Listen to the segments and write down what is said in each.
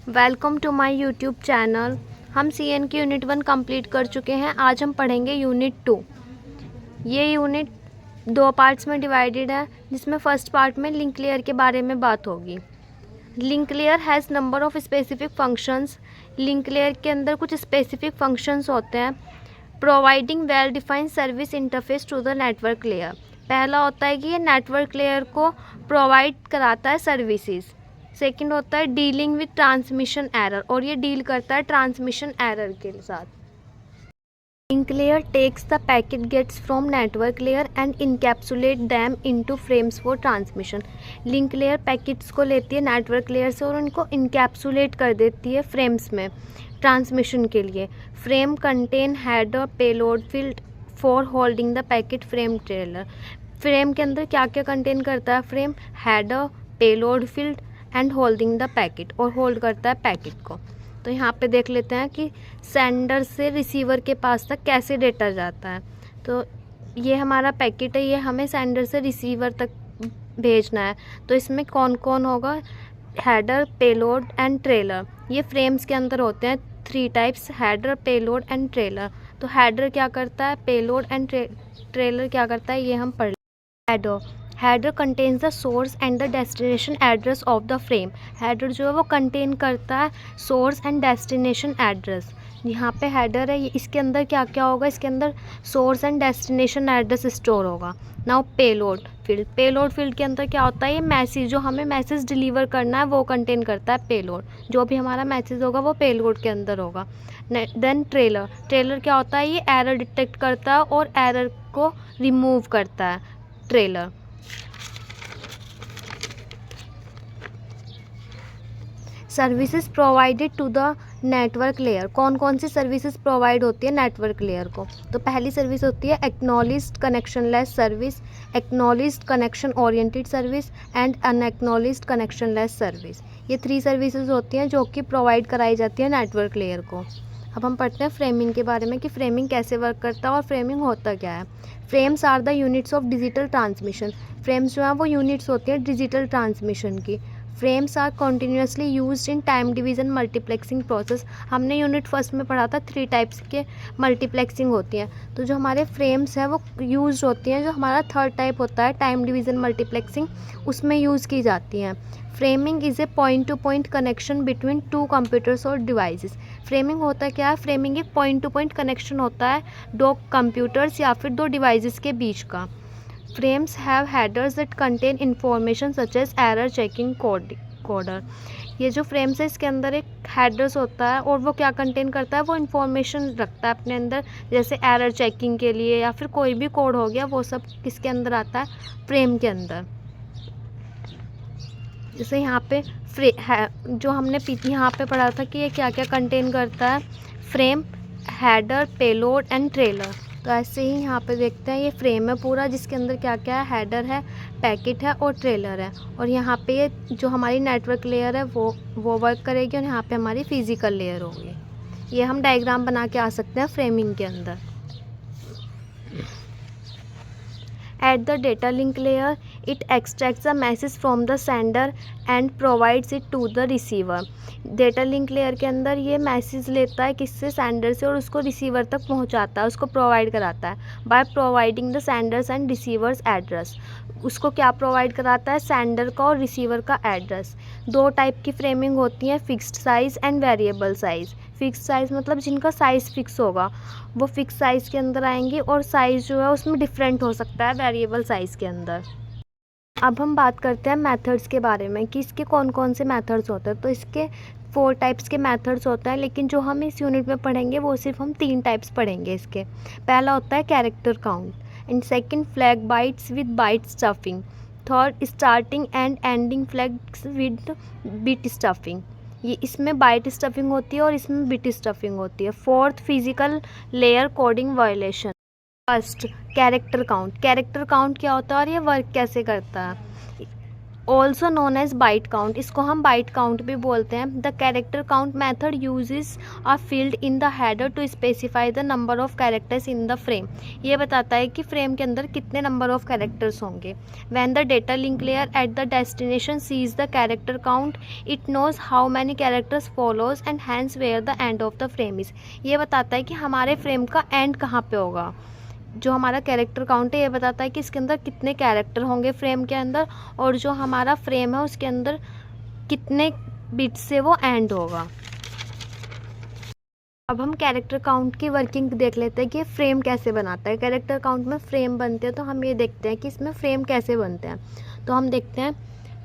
Welcome to my YouTube channel. हम CN की unit 1 complete कर चुके हैं। आज हम पढ़ेंगे यूनिट 2। ये यूनिट 2 पार्ट्स में डिवाइडेड है, जिसमें फर्स्ट पार्ट में लिंक लेयर के बारे में बात होगी। Link layer has number of specific functions. Link layer के अंदर कुछ स्पेसिफिक फंक्शंस होते हैं। Providing well defined service interface to the network layer. पहला होता है कि ये नेटवर्क लेयर को प्रोवाइड कराता है सर्विसेज। सेकंड होता है डीलिंग विद ट्रांसमिशन एरर, और ये डील करता है ट्रांसमिशन एरर के साथ। Link layer takes the packet gets from network layer and encapsulate them into frames for transmission. Link layer packets को लेती है नेटवर्क लेयर से और उनको इनकैप्सुलेट कर देती है फ्रेम्स में ट्रांसमिशन के लिए। Frame contain header payload field for holding the packet frame trailer. Frame के अंदर क्या क्या कंटेन करता है frame? Header, payload field and holding the packet, और होल्ड करता है पैकेट को। तो यहाँ पे देख लेते हैं कि सेंडर से रिसीवर के पास तक कैसे डेटा जाता है। तो ये हमारा पैकेट है, ये हमें सेंडर से रिसीवर तक भेजना है। तो इसमें कौन कौन होगा? Header, payload and trailer. ये फ्रेम्स के अंदर होते हैं 3 types, header, payload and trailer. तो हेडर क्या करता है, पेलोड एंड ट्रेलर क्या करता है, ये हम पढ़ लें। Header contains the source and the destination address of the frame. Header जो है वो कंटेन करता है सोर्स एंड डेस्टिनेशन एड्रेस। यहाँ पे हेडर है, इसके अंदर क्या क्या होगा? इसके अंदर source and destination address store होगा। Now payload field. Payload field के अंदर क्या होता है? ये मैसेज, जो हमें मैसेज डिलीवर करना है वो कंटेन करता है पेलोड। जो भी हमारा मैसेज होगा वो पेलोड के अंदर होगा। Then trailer. ट्रेलर क्या होता है? ये एरर डिटेक्ट करता है और एरर को रिमूव करता है trailer. Services provided to the network layer. कौन कौन सी सर्विसेज प्रोवाइड होती है नेटवर्क लेयर को? तो पहली सर्विस होती है acknowledged connectionless service, acknowledged connection oriented service and unacknowledged connectionless service. ये 3 सर्विसेज होती हैं जो कि प्रोवाइड कराई जाती है नेटवर्क लेयर को। अब हम पढ़ते हैं फ्रेमिंग के बारे में कि फ्रेमिंग कैसे वर्क करता है और फ्रेमिंग होता क्या है। Frames are the units of digital transmission. Frames जो है वो यूनिट्स होती हैं डिजिटल ट्रांसमिशन की। Frames are continuously used in time division multiplexing process. हमने यूनिट फर्स्ट में पढ़ा था 3 टाइप्स के मल्टीप्लेक्सिंग होती हैं। तो जो हमारे फ्रेम्स हैं वो यूज होती हैं। जो हमारा थर्ड टाइप होता है टाइम डिवीज़न मल्टीप्लेक्सिंग, उसमें यूज़ की जाती हैं। Framing is a point two point connection between 2 computers और डिवाइसेस। फ्रेमिंग होता क्या है? फ्रेमिंग एक पॉइंट टू पॉइंट कनेक्शन होता है 2 कंप्यूटर्स या फिर 2 डिवाइसेस के बीच का। Frames have headers that contain information such as error checking coder। ये जो फ्रेम्स है इसके अंदर एक हेडर्स होता है और वो क्या कंटेन करता है? वो इन्फॉर्मेशन रखता है अपने अंदर, जैसे एरर चेकिंग के लिए या फिर कोई भी कोड हो गया, वो सब किसके अंदर आता है? फ्रेम के अंदर। जैसे यहाँ पे जो हमने यहाँ पे पढ़ा था कि ये क्या क्या कंटेन करता है? Frame, header, payload and trailer. तो ऐसे ही यहाँ पे देखते हैं ये फ्रेम है पूरा, जिसके अंदर क्या क्या है? हेडर है, पैकेट है और ट्रेलर है। और यहाँ पे ये जो हमारी नेटवर्क लेयर है वो वर्क करेगी और यहाँ पे हमारी फिजिकल लेयर होगी। ये हम डायग्राम बना के आ सकते हैं फ्रेमिंग के अंदर। At the data link layer, it extracts the message from the sender and provides it to the receiver। Data link layer के अंदर ये मैसेज लेता है किससे? सेंडर से, और उसको रिसीवर तक पहुंचाता है, उसको प्रोवाइड कराता है by providing the sender's and receiver's address. उसको क्या प्रोवाइड कराता है? सेंडर का और रिसीवर का एड्रेस। 2 टाइप की फ्रेमिंग होती है, fixed size and variable size. Fixed size मतलब जिनका साइज़ फिक्स होगा वो फिक्स साइज़ के अंदर आएंगी, और साइज़ जो है उसमें डिफरेंट हो सकता है वेरिएबल साइज़ के अंदर। अब हम बात करते हैं मेथड्स के बारे में कि इसके कौन कौन से मेथड्स होते हैं। तो इसके 4 टाइप्स के मेथड्स होते हैं, लेकिन जो हम इस यूनिट में पढ़ेंगे वो सिर्फ हम 3 टाइप्स पढ़ेंगे इसके। पहला होता है character count, and second flag bytes with byte stuffing, third starting and ending flags with bit stuffing. ये इसमें बाइट स्टफिंग होती है और इसमें बिट स्टफिंग होती है। Fourth physical layer coding violation. First character count. Character count क्या होता है और ये वर्क कैसे करता है? Also known as byte count, इसको हम बाइट काउंट भी बोलते हैं। The character count method uses a field in the header to specify the number of characters in the frame. ये बताता है कि फ्रेम के अंदर कितने नंबर ऑफ कैरेक्टर्स होंगे। When the data link layer at the destination sees the character count, it knows how many characters follows and hence where the end of the frame is. ये बताता है कि हमारे frame का and कहाँ पे होगा। जो हमारा कैरेक्टर काउंट है ये बताता है कि इसके अंदर कितने कैरेक्टर होंगे फ्रेम के अंदर, और जो हमारा फ्रेम है उसके अंदर कितने बिट से वो एंड होगा। अब हम कैरेक्टर काउंट की वर्किंग देख लेते हैं कि फ्रेम कैसे बनाता है। कैरेक्टर काउंट में फ्रेम बनते हैं तो हम ये देखते हैं कि इसमें फ्रेम कैसे बनते हैं। तो हम देखते हैं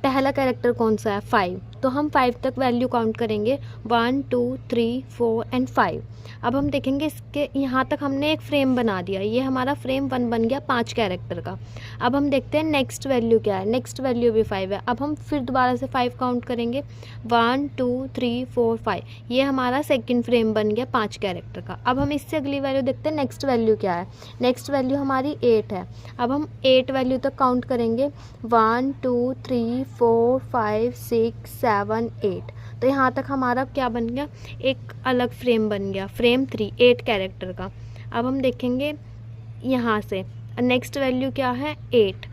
पहला कैरेक्टर कौन सा है, 5, तो हम 5 तक वैल्यू काउंट करेंगे, 1 2 3 4 एंड 5। अब हम देखेंगे इसके यहाँ तक हमने एक फ्रेम बना दिया, ये हमारा फ्रेम 1 बन गया 5 कैरेक्टर का। अब हम देखते हैं नेक्स्ट वैल्यू क्या है, नेक्स्ट वैल्यू भी 5 है। अब हम फिर दोबारा से 5 काउंट करेंगे, 1 2 3 4 5, ये हमारा सेकंड फ्रेम बन गया 5 कैरेक्टर का। अब हम इससे अगली वैल्यू देखते हैं नेक्स्ट वैल्यू क्या है, नेक्स्ट वैल्यू हमारी 8 है। अब हम 8 वैल्यू तक काउंट करेंगे, 1 2 3 4 5 6 7 8, तो यहाँ तक हमारा क्या बन गया, एक अलग फ्रेम बन गया, फ्रेम 3 8 कैरेक्टर का। अब हम देखेंगे यहाँ से नेक्स्ट वैल्यू क्या है, 8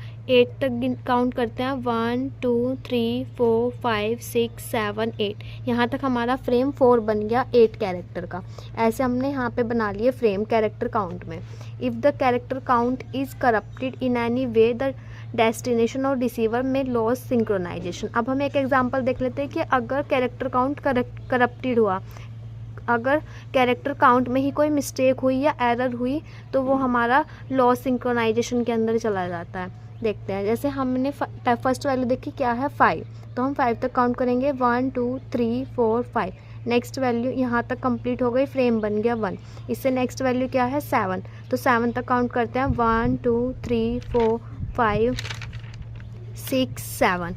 तक काउंट करते हैं, 1 2 3 4 5 6 7 8, यहाँ तक हमारा फ्रेम 4 बन गया 8 कैरेक्टर का। ऐसे हमने यहाँ पे बना लिए फ्रेम कैरेक्टर काउंट में। If the character count is corrupted in any way the destination और रिसीवर में लॉस सिंक्रोनाइजेशन। अब हम एक एग्जांपल देख लेते हैं कि अगर कैरेक्टर काउंट करप्टेड हुआ, अगर कैरेक्टर काउंट में ही कोई मिस्टेक हुई या एरर हुई तो वो हमारा लॉस सिंक्रोनाइजेशन के अंदर चला जाता है। देखते हैं, जैसे हमने फर्स्ट वैल्यू देखी क्या है 5, तो हम 5 तक काउंट करेंगे, 1 2 3 4 5, नेक्स्ट वैल्यू यहाँ तक कंप्लीट हो गई, फ्रेम बन गया 1। इससे नेक्स्ट वैल्यू क्या है 7, तो 7 तक काउंट करते हैं, 1 2 3 4 5 6 7,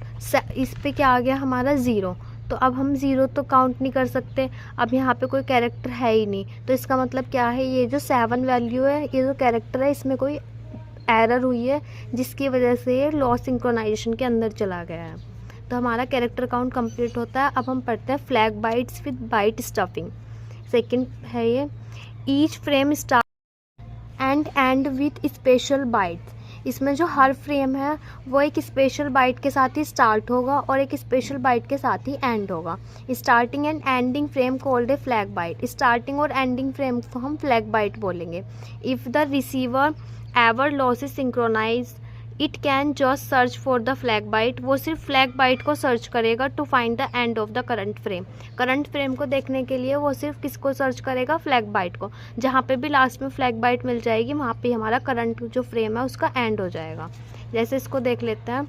इस पे क्या आ गया हमारा 0। तो अब हम 0 तो काउंट नहीं कर सकते, अब यहाँ पे कोई कैरेक्टर है ही नहीं, तो इसका मतलब क्या है, ये जो 7 वैल्यू है, ये जो कैरेक्टर है, इसमें कोई एरर हुई है जिसकी वजह से ये लॉस सिंक्रोनाइजेशन के अंदर चला गया है। तो हमारा कैरेक्टर काउंट कंप्लीट होता है। अब हम पढ़ते हैं flag bytes with byte stuffing. Second है ये, each frame start end with special bytes. इसमें जो हर फ्रेम है वो एक स्पेशल बाइट के साथ ही स्टार्ट होगा और एक स्पेशल बाइट के साथ ही एंड होगा। Starting and ending frame called a flag byte. Starting और एंडिंग फ्रेम को हम फ्लैग बाइट बोलेंगे। If the receiver ever loses synchronize it can just search for the flag byte. वो सिर्फ फ्लैग बाइट को सर्च करेगा to find the end of the current frame. Current frame को देखने के लिए वो सिर्फ किसको सर्च करेगा, फ्लैग बाइट को। जहाँ पे भी लास्ट में फ्लैग बाइट मिल जाएगी वहाँ पे हमारा करंट जो फ्रेम है उसका एंड हो जाएगा। जैसे इसको देख लेते हैं,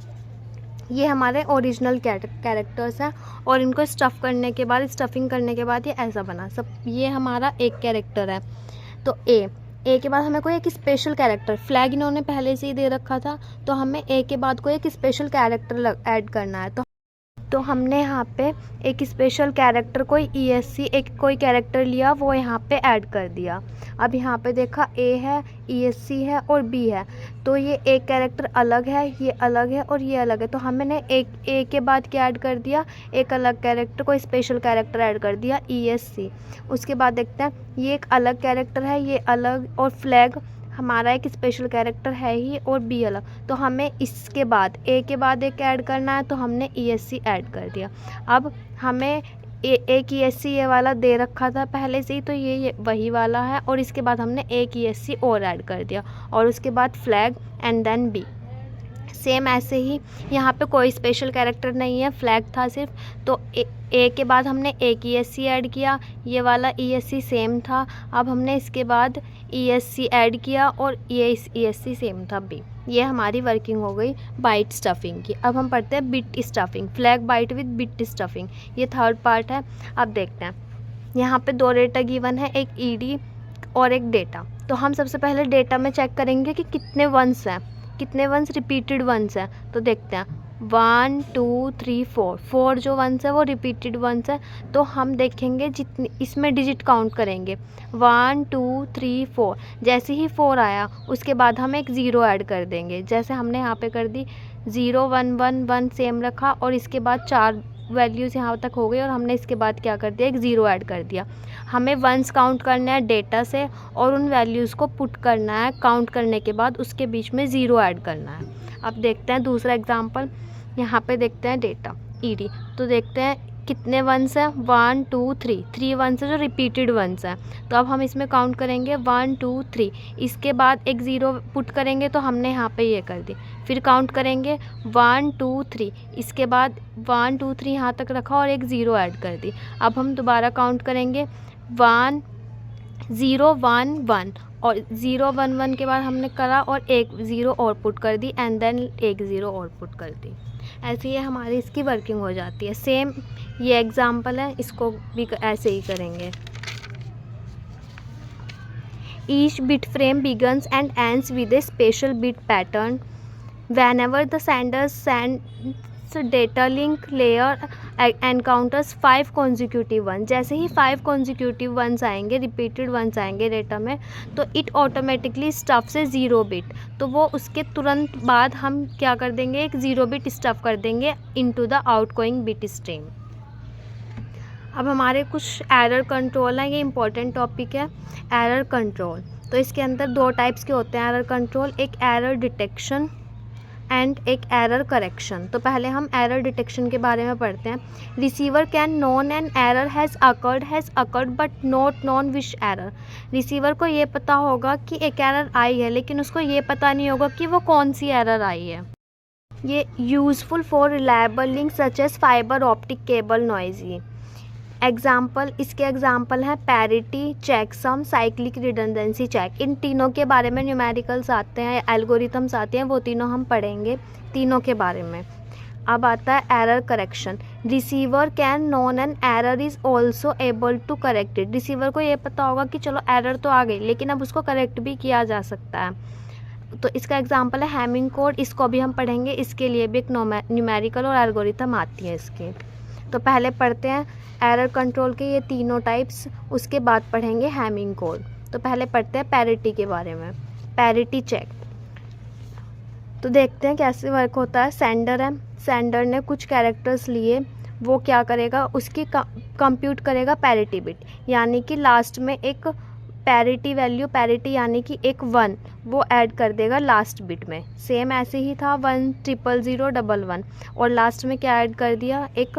ये हमारे ओरिजिनल कैरेक्टर्स हैं और इनको स्टफिंग करने के बाद ये ऐसा बना सब। ये हमारा एक कैरेक्टर है, तो ए के बाद हमें कोई एक स्पेशल कैरेक्टर, फ्लैग इन्होंने पहले से ही दे रखा था तो हमें ए के बाद कोई एक स्पेशल कैरेक्टर ऐड करना है। तो हमने यहाँ पे एक स्पेशल कैरेक्टर कोई ESC एक कोई कैरेक्टर लिया, वो यहाँ पे ऐड कर दिया। अब यहाँ पे देखा A है, ESC है और B है, तो ये एक कैरेक्टर अलग है, ये अलग है और ये अलग है। तो हमने एक A के बाद क्या ऐड कर दिया, एक अलग कैरेक्टर कोई स्पेशल कैरेक्टर ऐड कर दिया ESC। उसके बाद देखते हैं, ये एक अलग कैरेक्टर है, ये अलग, और फ्लैग हमारा एक स्पेशल कैरेक्टर है ही और B अलग। तो हमें इसके बाद A के बाद एक ऐड करना है, तो हमने ESC ऐड कर दिया। अब हमें एक ESC ये वाला दे रखा था पहले से ही, तो ये वही वाला है, और इसके बाद हमने एक ESC और ऐड कर दिया, और उसके बाद flag and then B। Same ऐसे ही यहाँ पे कोई स्पेशल कैरेक्टर नहीं है, फ्लैग था सिर्फ, तो ए के बाद हमने एक ESC ऐड किया, ये वाला ESC सेम था। अब हमने इसके बाद ESC ऐड किया और ये ESC सेम था B। ये हमारी वर्किंग हो गई बाइट स्टफिंग की। अब हम पढ़ते हैं bit stuffing, flag byte with bit stuffing. ये थर्ड पार्ट है। अब देखते हैं, यहाँ पे 2 डेटा गिवन है, एक ED और एक डेटा। तो हम सबसे पहले डेटा में चेक करेंगे कि कितने वंस हैं, कितने वंस रिपीटेड वंस हैं। तो देखते हैं 1 2 3 4 जो वंस है वो रिपीटेड वंस है। तो हम देखेंगे जितनी इसमें डिजिट काउंट करेंगे, 1 2 3 4। जैसे ही 4 आया उसके बाद हम एक 0 ऐड कर देंगे, जैसे हमने यहाँ पे कर दी 0 1 1 1 सेम रखा और इसके बाद 4 वैल्यूज़ यहाँ तक हो गई और हमने इसके बाद क्या कर दिया, एक ज़ीरो ऐड कर दिया। हमें वंस काउंट करना है डेटा से और उन वैल्यूज़ को पुट करना है, काउंट करने के बाद उसके बीच में ज़ीरो ऐड करना है। अब देखते हैं दूसरा एग्जांपल। यहाँ पे देखते हैं डेटा ईडी, तो देखते हैं कितने वंस हैं, 1 2 3 वंस है जो रिपीटेड वंस हैं। तो अब हम इसमें काउंट करेंगे 1 2 3, इसके बाद एक ज़ीरो पुट करेंगे तो हमने यहाँ पे ये कर दी। फिर काउंट करेंगे 1 2 3, इसके बाद 1 2 3 यहाँ तक रखा और एक ज़ीरो ऐड कर दी। अब हम दोबारा काउंट करेंगे 1 0 1 1 और 0 1 1 के बाद हमने करा और एक ज़ीरो और पुट कर दी एंड देन एक ज़ीरो और पुट कर दी। ऐसे ही हमारी इसकी वर्किंग हो जाती है। सेम ये एग्जांपल है, इसको भी ऐसे ही करेंगे। Each bit frame begins and ends with A special bit pattern whenever the sender sends data link layer encounters 5 consecutive ones। जैसे ही 5 consecutive ones आएंगे, रिपीटेड वंस आएंगे डेटा में, तो इट ऑटोमेटिकली स्टफ से 0 बिट, तो वो उसके तुरंत बाद हम क्या कर देंगे, एक 0 बिट स्टफ कर देंगे into the outgoing bit stream. अब हमारे कुछ एरर कंट्रोल है, ये इंपॉर्टेंट टॉपिक है एरर कंट्रोल। तो इसके अंदर 2 टाइप्स के होते हैं एरर कंट्रोल, एक एरर डिटेक्शन एंड एक एरर करेक्शन। तो पहले हम एरर डिटेक्शन के बारे में पढ़ते हैं। Receiver can known an error has occurred but not known which error. Receiver को ये पता होगा कि एक एरर आई है, लेकिन उसको ये पता नहीं होगा कि वो कौन सी एरर आई है। ये useful for reliable link such as fibre optic cable noisy. Example, इसके एग्जाम्पल हैं parity, checksum, cyclic redundancy check. इन तीनों के बारे में न्यूमेरिकल्स आते हैं, एल्गोरिथम्स आते हैं, वो तीनों हम पढ़ेंगे तीनों के बारे में। अब आता है error correction. Receiver can known an error is also able to correct it. Receiver को ये पता होगा कि चलो एरर तो आ गई, लेकिन अब उसको करेक्ट भी किया जा सकता है। तो इसका एग्जाम्पल है हैमिंग कोड, इसको भी हम पढ़ेंगे, इसके लिए भी एक न्यूमेरिकल और एल्गोरिथम आती है इसकी। तो पहले पढ़ते हैं एरर कंट्रोल के ये तीनों टाइप्स, उसके बाद पढ़ेंगे हैमिंग कोड। तो पहले पढ़ते हैं पैरिटी के बारे में। पैरिटी चेक, तो देखते हैं कैसे वर्क होता है। सेंडर है, सेंडर ने कुछ कैरेक्टर्स लिए, वो क्या करेगा, उसकी कंप्यूट करेगा पैरिटी बिट, यानी कि लास्ट में एक पैरिटी वैल्यू, पैरिटी यानी कि एक 1 वो ऐड कर देगा लास्ट बिट में। सेम ऐसे ही था 1 0 0 1 1 और लास्ट में क्या ऐड कर दिया, एक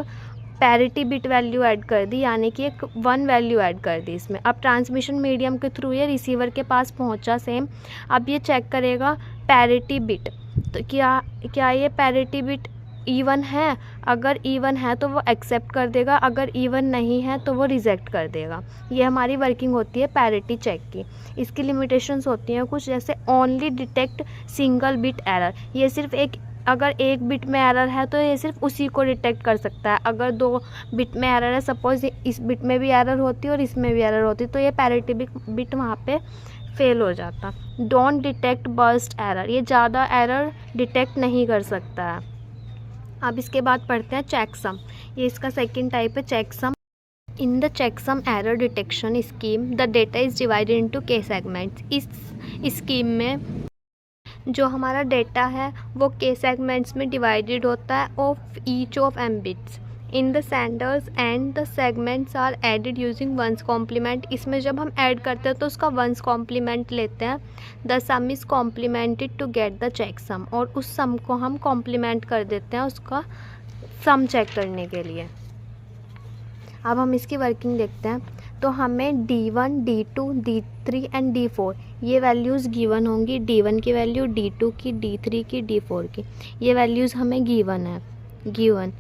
पैरिटी बिट वैल्यू ऐड कर दी, यानी कि एक 1 वैल्यू ऐड कर दी इसमें। अब ट्रांसमिशन मीडियम के थ्रू ये रिसीवर के पास पहुंचा सेम। अब ये चेक करेगा पैरिटी बिट, तो क्या ये पैरिटी बिट इवन है। अगर इवन है तो वो एक्सेप्ट कर देगा, अगर इवन नहीं है तो वो रिजेक्ट कर देगा। ये हमारी वर्किंग होती है पैरिटी चेक की। इसकी लिमिटेशंस होती हैं कुछ, जैसे only detect single bit error. ये सिर्फ अगर एक बिट में एरर है तो ये सिर्फ उसी को डिटेक्ट कर सकता है। अगर 2 बिट में एरर है, सपोज इस बिट में भी एरर होती और इसमें भी एरर होती, तो ये पैरिटी बिट वहाँ पे फेल हो जाता। डोंट डिटेक्ट बर्स्ट एरर, ये ज़्यादा एरर डिटेक्ट नहीं कर सकता है। अब इसके बाद पढ़ते हैं चेकसम, ये इसका सेकंड टाइप है checksum. In the checksum error detection scheme the data is divided into के सेगमेंट्स। इस स्कीम में जो हमारा डेटा है वो के सेगमेंट्स में डिवाइडेड होता है of each of M bits in the sender's end the segments are added using one's complement. इसमें जब हम ऐड करते हैं तो उसका वंस कॉम्प्लीमेंट लेते हैं। The sum is complemented to get the check sum, और उस सम को हम कॉम्प्लीमेंट कर देते हैं उसका सम चेक करने के लिए। अब हम इसकी वर्किंग देखते हैं। तो हमें D1, D2, D3 and D4 ये वैल्यूज़ गिवन होंगी। D1 की वैल्यू, D2 की, D3 की, D4 की, ये वैल्यूज़ हमें गिवन।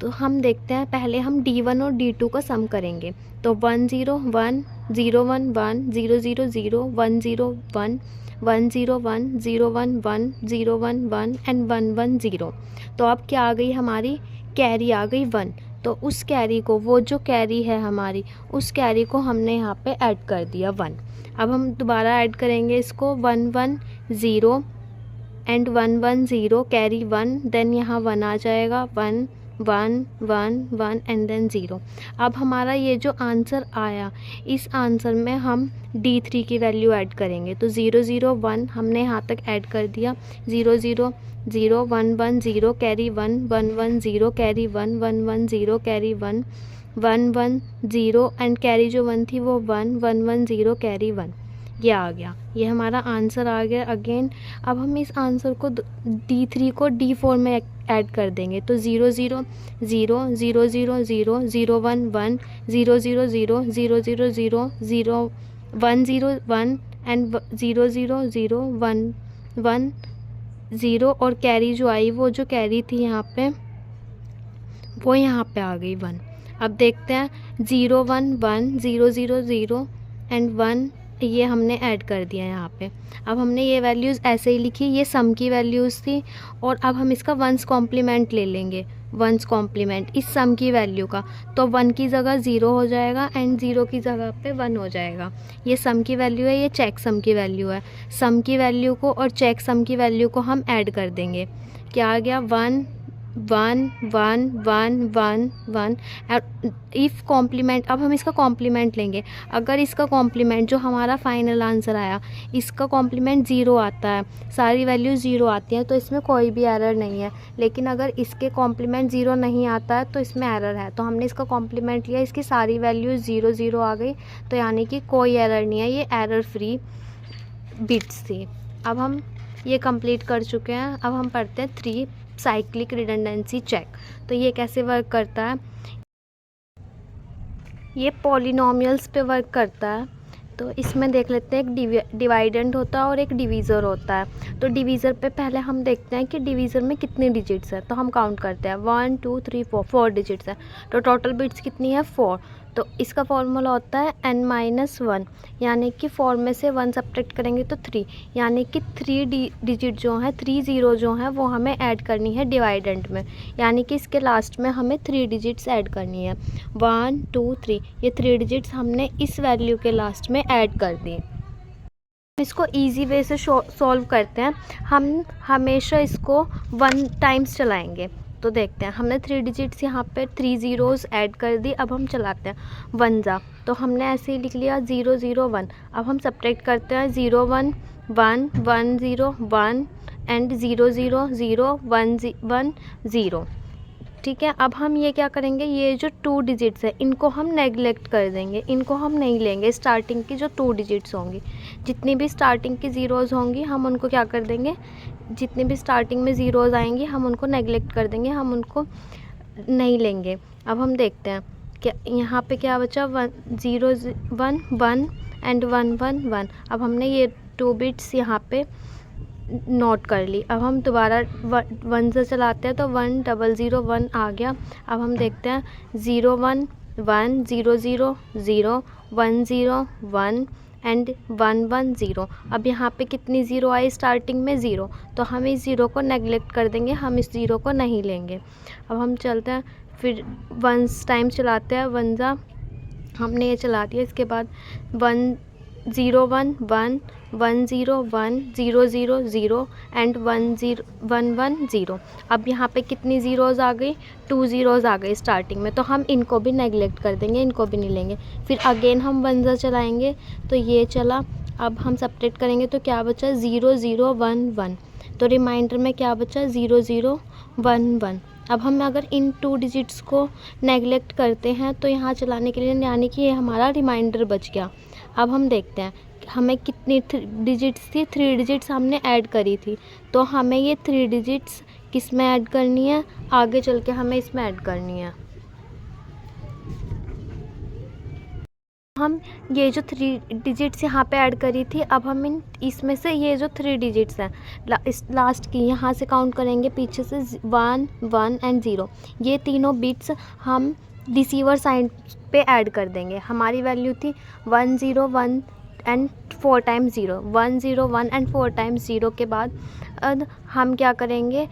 तो हम देखते हैं, पहले हम D1 और D2 का सम करेंगे। तो 1 0 1 0 1 1 0 0 0 1 0 1 1 0 1 0 1 1 0 1 1 एंड 1 1 0। तो अब क्या आ गई हमारी, कैरी आ गई 1। तो उस कैरी को, वो जो कैरी है हमारी, उस कैरी को हमने यहाँ पे ऐड कर दिया 1। अब हम दोबारा ऐड करेंगे इसको 1 1 0 एंड 1 1 0, कैरी 1, देन यहाँ 1 आ जाएगा, 1 1 1 1 एंड देन 0। अब हमारा ये जो आंसर आया, इस आंसर में हम D3 की वैल्यू ऐड करेंगे। तो 0 0 1 हमने यहाँ तक ऐड कर दिया। 0 0 0 1 1 0 carry 1 1 1 0 carry 1 1 1 0 carry 1 1 1 0 and carry जो 1 थी वो 1 1 1 0 कैरी 1। ये आ गया, ये हमारा आंसर आ गया। अगेन अब हम इस आंसर को D3 को D4 में ऐड कर देंगे। तो 0 0 0 0 0 0 0 1 1 0 0 0 0 0 0 0 1 0 1 एंड 0 0 0 1 1 0 और कैरी जो आई, वो जो कैरी थी यहाँ पे, वो यहाँ पे आ गई 1। अब देखते हैं 0 1 1 0 0 0 एंड 1, ये हमने ऐड कर दिया यहाँ पे। अब हमने ये वैल्यूज़ ऐसे ही लिखी, ये सम की वैल्यूज़ थी। और अब हम इसका वंस कॉम्प्लीमेंट ले लेंगे, वंस कॉम्प्लीमेंट इस सम की वैल्यू का। तो 1 की जगह 0 हो जाएगा एंड 0 की जगह पे 1 हो जाएगा। ये सम की वैल्यू है, ये चेक सम की वैल्यू है। सम की वैल्यू को और चेक सम की वैल्यू को हम ऐड कर देंगे। क्या आ गया? 1 1 1 1 1 1। इफ़ कॉम्प्लीमेंट, अब हम इसका कॉम्प्लीमेंट लेंगे। अगर इसका कॉम्प्लीमेंट जो हमारा फाइनल आंसर आया, इसका कॉम्प्लीमेंट 0 आता है, सारी वैल्यू 0 आती हैं, तो इसमें कोई भी एरर नहीं है। लेकिन अगर इसके कॉम्प्लीमेंट 0 नहीं आता है तो इसमें एरर है। तो हमने इसका कॉम्प्लीमेंट लिया, इसकी सारी वैल्यू 0 0 आ गई, तो यानी कि कोई एरर नहीं है, ये एरर फ्री बिट्स थी। अब हम ये कंप्लीट कर चुके हैं। अब हम पढ़ते हैं 3 साइक्लिक रिडंडेंसी चेक। तो ये कैसे वर्क करता है? ये पॉलिनोमियल्स पे वर्क करता है। तो इसमें देख लेते हैं, एक डिवाइडेंड होता है और एक डिवीज़र होता है। तो डिवीज़र पे पहले हम देखते हैं कि डिवीज़र में कितने डिजिट्स हैं। तो हम काउंट करते हैं 1 2 3 4 डिजिट्स हैं। तो टोटल बिट्स कितनी है? 4। तो इसका फॉर्मूला होता है n-1, यानी कि 4 में से 1 सब्ट्रैक्ट करेंगे तो 3, यानी कि 3 डिजिट जो हैं, 3 ज़ीरो जो हैं, वो हमें ऐड करनी है डिवाइडेंट में। यानी कि इसके लास्ट में हमें 3 डिजिट्स ऐड करनी है, 1 2 3। ये 3 डिजिट्स हमने इस वैल्यू के लास्ट में ऐड कर दी। इसको इजी वे से सॉल्व करते हैं। हम हमेशा इसको 1 टाइम्स चलाएंगे। तो देखते हैं, हमने 3 डिजिट्स यहाँ पे 3 ज़ीरोज़ ऐड कर दी। अब हम चलाते हैं 1 ज़ा, तो हमने ऐसे ही लिख लिया 0 0 1। अब हम सब्ट्रैक्ट करते हैं 0 1 1 1 0 1 एंड 0 0 0 1 1 0। ठीक है। अब हम ये क्या करेंगे, ये जो 2 डिजिट्स है इनको हम नेगलेक्ट कर देंगे, इनको हम नहीं लेंगे। स्टार्टिंग की जो 2 डिजिट्स होंगी, जितनी भी स्टार्टिंग की ज़ीरोज़ होंगी, हम उनको क्या कर देंगे, जितनी भी स्टार्टिंग में ज़ीरोज़ आएंगी हम उनको नेगलेक्ट कर देंगे, हम उनको नहीं लेंगे। अब हम देखते हैं क्या यहाँ पे क्या बचा, 1 0 1 1 एंड 1 1 1। अब हमने ये 2 बिट्स यहाँ पे नोट कर ली। अब हम दोबारा 1 से चलाते हैं तो 1 0 0 1 आ गया। अब हम देखते हैं 0 1 1 0 0 0 1 0 1 एंड 1 1 0। अब यहाँ पे कितनी ज़ीरो आई स्टार्टिंग में? 0। तो हम इस ज़ीरो को नेगलेक्ट कर देंगे, हम इस ज़ीरो को नहीं लेंगे। अब हम चलते हैं, फिर 1 टाइम चलाते हैं। 1 ज़ा हमने ये चला दिया। इसके बाद 1 0 1 1 1 0 1 0 0 0 एंड 1 0 1 1 0। अब यहाँ पे कितनी ज़ीरोज़ आ गई? 2 ज़ीरोज़ आ गई स्टार्टिंग में, तो हम इनको भी नेगलेक्ट कर देंगे, इनको भी नहीं लेंगे। फिर अगेन हम 1 ज़ा चलाएंगे, तो ये चला। अब हम सब्ट्रैक्ट करेंगे तो क्या बचा? 0 0 1 1। तो रिमाइंडर में क्या बचा? 0 0 1 1। अब हम अगर इन 2 डिजिट्स को नेगलेक्ट करते हैं तो यहाँ चलाने के लिए, यानी कि ये हमारा रिमाइंडर बच गया। अब हम देखते हैं हमें कितनी डिजिट्स थी, 3 डिजिट्स हमने ऐड करी थी। तो हमें ये 3 डिजिट्स किस में ऐड करनी है? आगे चल के हमें इसमें ऐड करनी है। हम ये जो 3 डिजिट्स यहाँ पे ऐड करी थी, अब हम इसमें से ये जो 3 डिजिट्स हैं इस लास्ट की, यहाँ से काउंट करेंगे पीछे से 1 1 एंड 0। ये तीनों बिट्स हम रिसीवर साइड पे ऐड कर देंगे। हमारी वैल्यू थी 1 0 1 एंड 4 टाइम्स 0, 1 0 1 एंड 4 टाइम्स 0 के बाद हम क्या करेंगे,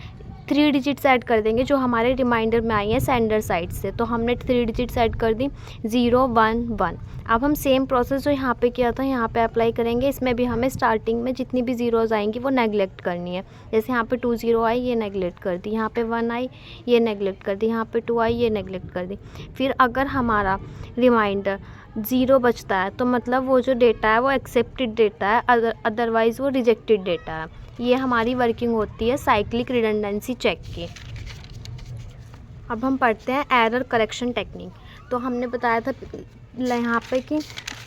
3 डिजिट्स ऐड कर देंगे जो हमारे रिमाइंडर में आई है सेंडर साइड से। तो हमने 3 डिजिट्स ऐड कर दी 0 1 1। अब हम सेम प्रोसेस जो यहाँ पे किया था यहाँ पे अप्लाई करेंगे। इसमें भी हमें स्टार्टिंग में जितनी भी ज़ीरोज़ आएंगी वो नेगलेक्ट करनी है। जैसे यहाँ पे 2 0 आई, ये नेगलेक्ट कर दी, यहाँ पे 1 आई, ये नेगलेक्ट कर दी, यहाँ पे 2 आई, ये नेगलेक्ट कर दी। फिर अगर हमारा रिमाइंडर 0 बचता है तो मतलब वो जो डेटा है वो एक्सेप्टेड डेटा है, अदरवाइज़ वो रिजेक्टेड डेटा है। ये हमारी वर्किंग होती है साइक्लिक रिडंडेंसी चेक की। अब हम पढ़ते हैं एरर करेक्शन टेक्निक। तो हमने बताया था यहाँ पे कि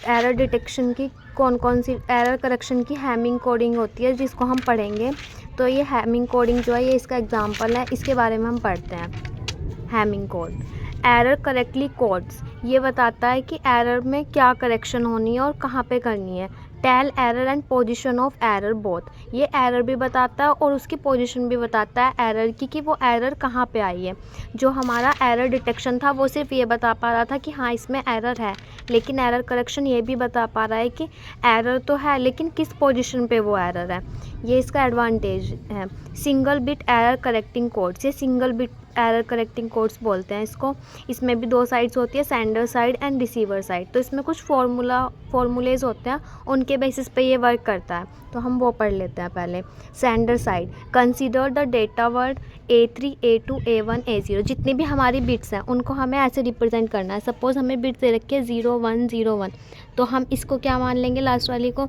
एरर डिटेक्शन की कौन कौन सी एरर करेक्शन की हैमिंग कोडिंग होती है जिसको हम पढ़ेंगे। तो ये हैमिंग कोडिंग जो है ये इसका एग्जांपल है, इसके बारे में हम पढ़ते हैं। Hamming code error correctly codes, ये बताता है कि एरर में क्या करेक्शन होनी है और कहाँ पे करनी है। Tell error and position of error both, ये एरर भी बताता है और उसकी पोजीशन भी बताता है एरर की कि वो एरर कहाँ पे आई है। जो हमारा एरर डिटेक्शन था वो सिर्फ ये बता पा रहा था कि हाँ इसमें एरर है, लेकिन एरर करेक्शन ये भी बता पा रहा है कि एरर तो है लेकिन किस पोजीशन पे वो एरर है। ये इसका एडवांटेज है। Single bit error correcting codes, ये single bit error correcting codes बोलते हैं इसको। इसमें भी 2 साइड्स होती है, sender side and receiver side. तो इसमें कुछ फॉर्मूलेज होते हैं, उनके बेसिस पे ये वर्क करता है। तो हम वो पढ़ लेते हैं पहले। Sender side consider the data word A3 A2 A1 A0, जितनी भी हमारी बिट्स हैं उनको हमें ऐसे रिप्रेजेंट करना है। सपोज़ हमें बिट्स दे रखी है 0 1 0 1, तो हम इसको क्या मान लेंगे लास्ट वाली को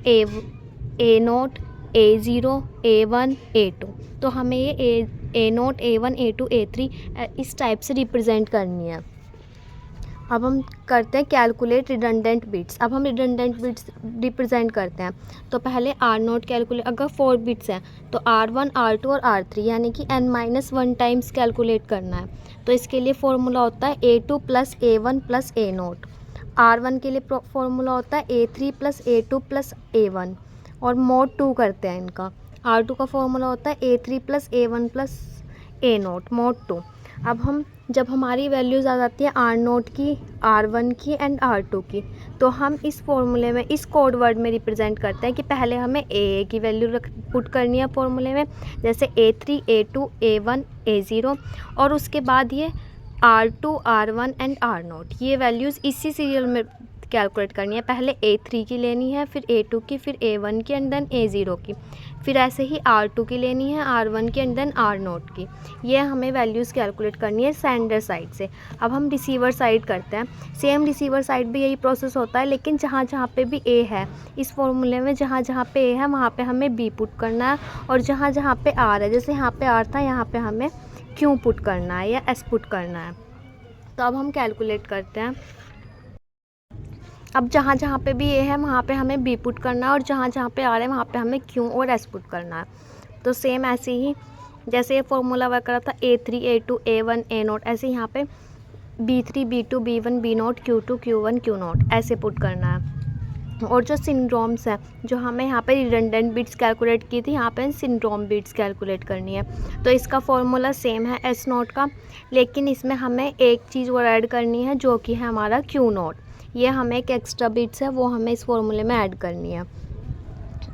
A0 A0 A1 A2। तो हमें ये A0 A1 A2 A3 इस टाइप से रिप्रेजेंट करनी है। अब हम करते हैं कैलकुलेट रिडंडेंट बिट्स। अब हम रिडंडेंट बिट्स रिप्रेजेंट करते हैं। तो पहले R0 कैलकुलेट, अगर 4 बिट्स हैं तो R1 R2 और R3 यानी कि n-1 टाइम्स कैलकुलेट करना है। तो इसके लिए फॉर्मूला होता है A2 + A1 + A0। R1 के लिए फॉर्मूला होता है A3 + A2 + A1 और mod 2 करते हैं इनका। R2 का फॉर्मूला होता है A3 + A1 + A0 mod 2। अब हम जब हमारी वैल्यूज़ आ जाती है R0 की, R1 की एंड R2 की, तो हम इस फॉर्मूले में इस कोड वर्ड में रिप्रेजेंट करते हैं कि पहले हमें A की वैल्यू पुट करनी है फॉर्मूले में, जैसे A3 A2 A1 A0, और उसके बाद ये R2 R1 एंड R0, ये वैल्यूज़ इसी सीरियल में कैलकुलेट करनी है। पहले A3 की लेनी है, फिर A2 की, फिर A1 की एंड देन A0 की, फिर ऐसे ही R2 की लेनी है, R1 की एंड देन R0 की। ये हमें वैल्यूज़ कैलकुलेट करनी है सेंडर साइड से। अब हम रिसीवर साइड करते हैं। सेम रिसीवर साइड भी यही प्रोसेस होता है, लेकिन जहाँ जहाँ पे भी A है इस फॉर्मूले में, जहाँ जहाँ पे A है वहाँ पे हमें B पुट करना है, और जहाँ जहाँ पे R है, जैसे यहाँ पे R था यहाँ पे हमें Q पुट करना है या S पुट करना है। तो अब हम कैलकुलेट करते हैं। अब जहाँ जहाँ पे भी A है वहाँ पे हमें B पुट करना है, और जहाँ जहाँ पे R है वहाँ पे हमें Q और S पुट करना है। तो सेम ऐसे ही जैसे ये फॉर्मूला वर्क करा था A3 A2 A1 A0, ऐसे यहाँ पे B3 B2 B1 B0 Q2 Q1 Q0 ऐसे पुट करना है। और जो सिंड्रोम्स है, जो हमें यहाँ पे रिडंडेंट बिट्स कैलकुलेट की थी, यहाँ पे सिंड्रोम बिट्स कैलकुलेट करनी है। तो इसका फॉर्मूला सेम है S0 का, लेकिन इसमें हमें एक चीज़ और ऐड करनी है जो कि है हमारा Q0। ये हमें एक एक्स्ट्रा बिट्स है वो हमें इस फॉर्मूले में ऐड करनी है।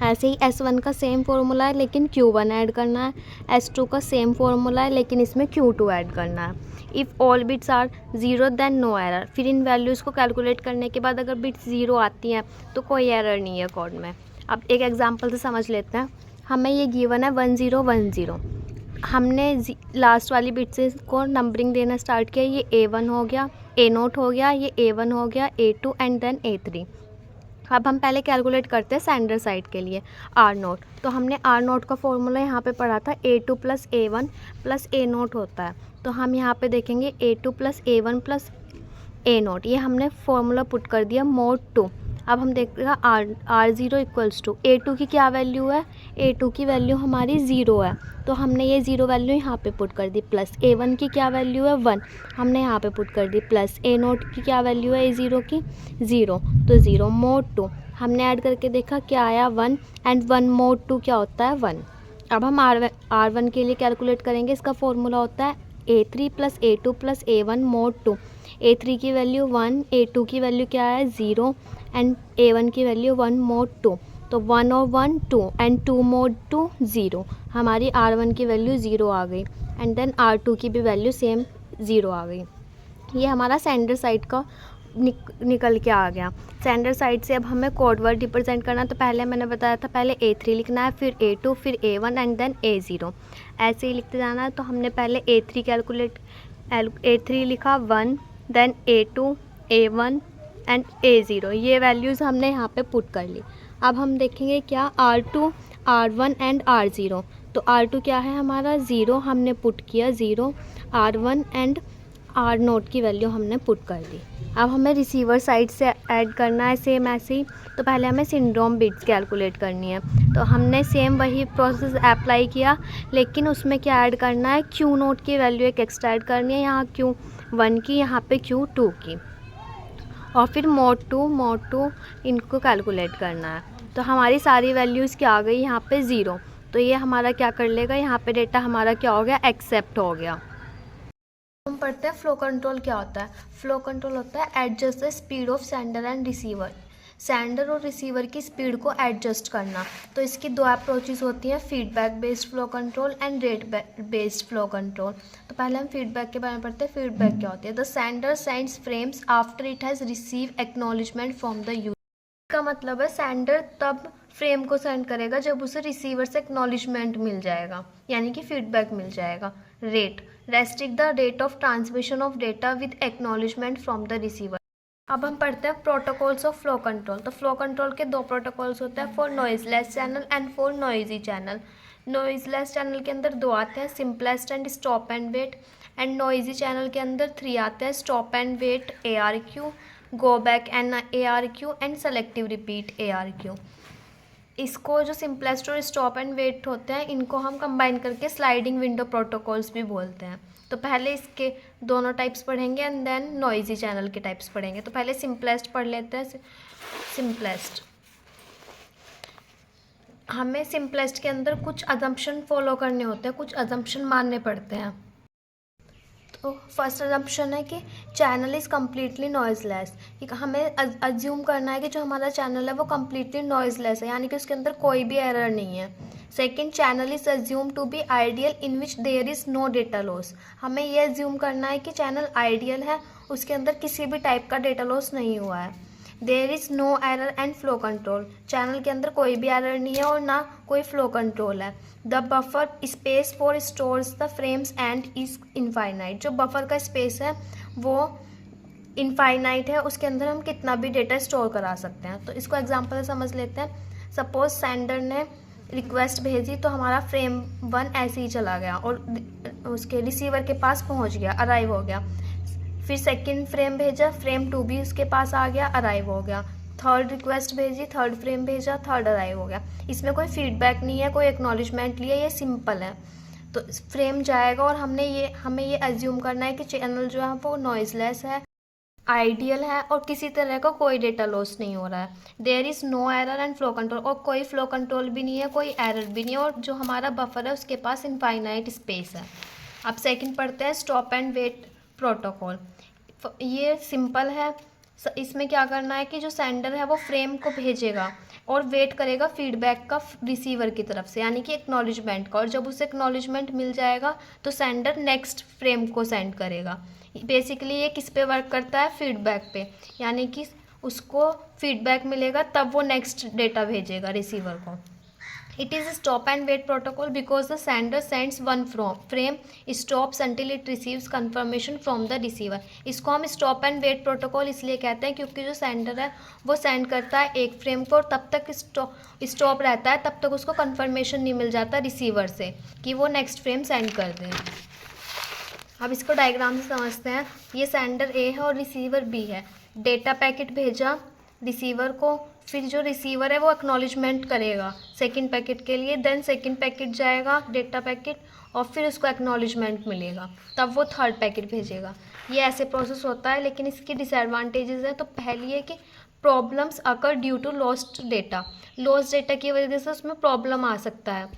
ऐसे ही S1 का सेम फॉर्मूला है लेकिन Q1 ऐड करना है। S2 का सेम फॉर्मूला है लेकिन इसमें Q2 ऐड करना है। If all bits are 0 then no error, फिर इन वैल्यूज़ को कैलकुलेट करने के बाद अगर बिट्स 0 आती हैं तो कोई एरर नहीं है कोड में। अब एक एग्जांपल से समझ लेते हैं। हमें ये गिवन है 1 0 1 0। हमने लास्ट वाली बिट्स को नंबरिंग देना स्टार्ट किया। ये A1 हो गया, A0 हो गया, ये A1 हो गया, A2 एंड देन A3। अब हम पहले कैलकुलेट करते हैं सेंडर साइड के लिए R0। तो हमने R0 का फॉर्मूला यहाँ पे पढ़ा था A2 + A1 + A0 होता है। तो हम यहाँ पे देखेंगे A2 + A1 + A0, ये हमने फॉर्मूला पुट कर दिया mod 2। अब हम देखते हैं R0 = A2 की क्या वैल्यू है, A2 की वैल्यू हमारी 0 है, तो हमने ये 0 वैल्यू यहाँ पे पुट कर दी, प्लस A1 की क्या वैल्यू है 1, हमने यहाँ पे पुट कर दी, प्लस A0 की क्या वैल्यू है A0 की 0, तो 0 mod 2 हमने ऐड करके देखा क्या आया 1, एंड 1 mod 2 क्या होता है 1। अब हम R1 के लिए कैलकुलेट करेंगे। इसका फॉर्मूला होता है A3 + A2 + A1 mod 2। A3 की वैल्यू 1, A2 की वैल्यू क्या है 0 एंड A1 की वैल्यू 1 mod 2। तो 1 और 1 2 एंड 2 मोड 2 0, हमारी R1 की वैल्यू 0 आ गई एंड देन R2 की भी वैल्यू सेम 0 आ गई। ये हमारा सेंडर साइड का निकल के आ गया। सेंडर साइड से अब हमें कोड वर्ड रिप्रेजेंट करना, तो पहले मैंने बताया था पहले A3 लिखना है, फिर A2, फिर A1 एंड देन A0, ऐसे ही लिखते जाना है। तो हमने पहले A3 लिखा 1, then A2, A1 and A0, ये वैल्यूज़ हमने यहाँ पे पुट कर ली। अब हम देखेंगे क्या R2, R1 एंड R0। तो R2 क्या है हमारा 0, हमने पुट किया 0, R1 एंड R0 की वैल्यू हमने पुट कर दी। अब हमें रिसीवर साइड से ऐड करना है सेम ऐसे ही। तो पहले हमें सिंड्रोम बिट्स कैलकुलेट करनी है, तो हमने सेम वही प्रोसेस अप्लाई किया, लेकिन उसमें क्या ऐड करना है, Q0 की वैल्यू एक एक्स्ट्रा ऐड करनी है, यहाँ Q1 की, यहाँ पे Q2 की, और फिर मोड 2 इनको कैलकुलेट करना है। तो हमारी सारी वैल्यूज़ क्या आ गई यहाँ पे 0, तो ये हमारा क्या कर लेगा, यहाँ पे डेटा हमारा क्या हो गया, एक्सेप्ट हो गया। हम पढ़ते हैं फ्लो कंट्रोल क्या होता है। फ्लो कंट्रोल होता है adjust the speed of sender and receiver, sender और रिसीवर की स्पीड को एडजस्ट करना। तो इसकी दो अप्रोचेस होती हैं, feedback based flow control and rate based flow control. तो पहले हम फीडबैक के बारे में पढ़ते हैं। फीडबैक क्या होती है, the sender sends frames after it has receive acknowledgement from the user. का मतलब है सेंडर तब फ्रेम को सेंड करेगा जब उसे रिसीवर से एक्नॉलेजमेंट मिल जाएगा, यानी कि फीडबैक मिल जाएगा। Rate, restrict the rate of transmission of data with acknowledgement from the receiver. अब हम पढ़ते हैं प्रोटोकॉल्स ऑफ फ्लो कंट्रोल। तो फ्लो कंट्रोल के दो प्रोटोकॉल्स होते हैं, for noiseless channel and for noisy channel. Noiseless channel के अंदर दो आते हैं, simplest and stop and wait, and noisy channel के अंदर 3 आते हैं, stop and wait ARQ, go back and ARQ and selective repeat ARQ। इसको जो सिंपलेस्ट और स्टॉप एंड वेट होते हैं, इनको हम कंबाइन करके स्लाइडिंग विंडो प्रोटोकॉल्स भी बोलते हैं। तो पहले इसके दोनों टाइप्स पढ़ेंगे एंड देन नॉइजी चैनल के टाइप्स पढ़ेंगे। तो पहले सिंपलेस्ट पढ़ लेते हैं। सिंपलेस्ट, हमें सिंपलेस्ट के अंदर कुछ अजम्पशन फॉलो करने होते हैं, कुछ अजम्पशन मानने पड़ते हैं। तो फर्स्ट अजम्पशन है कि चैनल इज़ कम्प्लीटली नॉइजलेस। हमें अज्यूम करना है कि जो हमारा चैनल है वो कम्प्लीटली नॉइजलेस है, यानी कि उसके अंदर कोई भी एरर नहीं है। Second, channel is assume to be ideal in which there is no data loss. हमें ये अज्यूम करना है कि चैनल आइडियल है, उसके अंदर किसी भी टाइप का डेटा लॉस नहीं हुआ है। There is no error and flow control, channel के अंदर कोई भी एरर नहीं है और ना कोई फ्लो कंट्रोल है। The buffer space for stores the frames and is infinite, जो बफर का स्पेस है वो इनफाइनाइट है, उसके अंदर हम कितना भी डेटा स्टोर करा सकते हैं। तो इसको एग्जांपल से समझ लेते हैं। सपोज सेंडर ने रिक्वेस्ट भेजी, तो हमारा फ्रेम 1 ऐसे ही चला गया और उसके रिसीवर के पास पहुंच गया, अराइव हो गया। फिर सेकंड फ्रेम भेजा, फ्रेम 2 भी उसके पास आ गया, अराइव हो गया। थर्ड रिक्वेस्ट भेजी, थर्ड फ्रेम भेजा, थर्ड अराइव हो गया। इसमें कोई फीडबैक नहीं है, कोई एक्नॉलेजमेंट नहीं है, ये सिंपल है। तो फ्रेम जाएगा और हमें ये अज्यूम करना है कि चैनल जो है वो नॉइजलेस है, आइडियल है और किसी तरह का कोई डेटा लॉस नहीं हो रहा है। There is no error and flow control, और कोई फ्लो कंट्रोल भी नहीं है, कोई एरर भी नहीं है, और जो हमारा बफर है उसके पास इनफाइनाइट स्पेस है। अब सेकंड पढ़ते हैं स्टॉप एंड वेट प्रोटोकॉल। ये सिंपल है। इसमें क्या करना है कि जो सेंडर है वो फ्रेम को भेजेगा और वेट करेगा फीडबैक का रिसीवर की तरफ से, यानी कि एक्नॉलेजमेंट का, और जब उसे एक्नॉलेजमेंट मिल जाएगा तो सेंडर नेक्स्ट फ्रेम को सेंड करेगा। बेसिकली ये किस पे वर्क करता है, फीडबैक पे, यानी कि उसको फीडबैक मिलेगा तब वो नेक्स्ट डेटा भेजेगा रिसीवर को। It is a stop and wait protocol because the sender sends one frame, stops until it receives confirmation from the receiver. इसको हम stop and wait protocol इसलिए कहते हैं क्योंकि जो सेंडर है वो सेंड करता है एक फ्रेम को और तब तक स्टॉप रहता है, तब तक उसको कन्फर्मेशन नहीं मिल जाता रिसीवर से कि वो नेक्स्ट फ्रेम सेंड कर दें। अब इसको डायग्राम से समझते हैं। ये सेंडर A है और रिसीवर B है। डेटा पैकेट भेजा रिसीवर को, फिर जो रिसीवर है वो एक्नॉलेजमेंट करेगा सेकंड पैकेट के लिए, देन सेकंड पैकेट जाएगा डेटा पैकेट और फिर उसको एक्नॉलेजमेंट मिलेगा, तब वो थर्ड पैकेट भेजेगा। ये ऐसे प्रोसेस होता है, लेकिन इसकी डिसएडवांटेजेस है। तो पहली है कि problems occur due to lost data, lost data की वजह से उसमें प्रॉब्लम आ सकता है।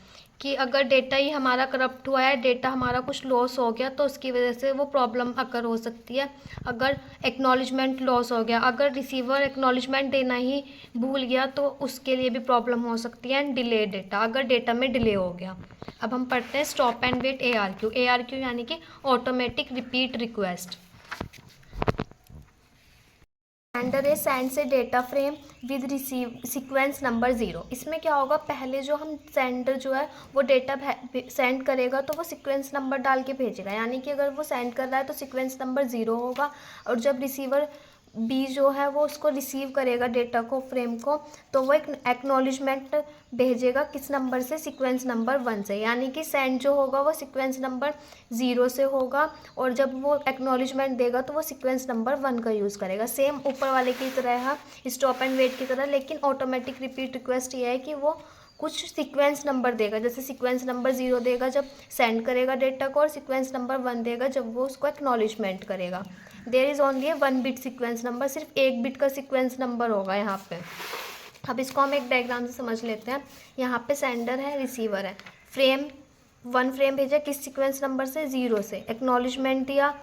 कि अगर डेटा ही हमारा करप्ट हुआ है, डेटा हमारा कुछ लॉस हो गया, तो उसकी वजह से वो प्रॉब्लम अकर हो सकती है। अगर एक्नॉलेजमेंट लॉस हो गया, अगर रिसीवर एक्नॉलेजमेंट देना ही भूल गया, तो उसके लिए भी प्रॉब्लम हो सकती है। एंड डिले डेटा, अगर डेटा में डिले हो गया। अब हम पढ़ते हैं stop and wait ARQ। ARQ यानी कि automatic repeat request. Sender a sends data frame with receive sequence number 0। इसमें क्या होगा, पहले जो हम सेंडर जो है वो डेटा सेंड करेगा तो वो सीक्वेंस नंबर डाल के भेजेगा, यानी कि अगर वो सेंड कर रहा है तो सीक्वेंस नंबर 0 होगा। और जब रिसीवर बी जो है वो उसको रिसीव करेगा डेटा को, फ्रेम को, तो वो एक एक्नॉलेजमेंट भेजेगा किस नंबर से, सीक्वेंस नंबर 1 से। यानी कि सेंड जो होगा वो सीक्वेंस नंबर 0 से होगा, और जब वो एक्नॉलेजमेंट देगा तो वो सीक्वेंस नंबर 1 का यूज़ करेगा। सेम ऊपर वाले की तरह है, स्टॉप एंड वेट की तरह, लेकिन ऑटोमेटिक रिपीट रिक्वेस्ट ये है कि वो कुछ सीक्वेंस नंबर देगा। जैसे सीक्वेंस नंबर 0 देगा जब सेंड करेगा डेटा को, और सीक्वेंस नंबर 1 देगा जब वो उसको एक्नॉलेजमेंट करेगा। There is only 1 bit sequence number, सिर्फ 1 बिट का सीक्वेंस नंबर होगा यहाँ पे। अब इसको हम एक डायग्राम से समझ लेते हैं। यहाँ पे सेंडर है, रिसीवर है। फ्रेम 1 फ्रेम भेजा किस सीक्वेंस नंबर से, 0 से। एक्नॉलेजमेंट दिया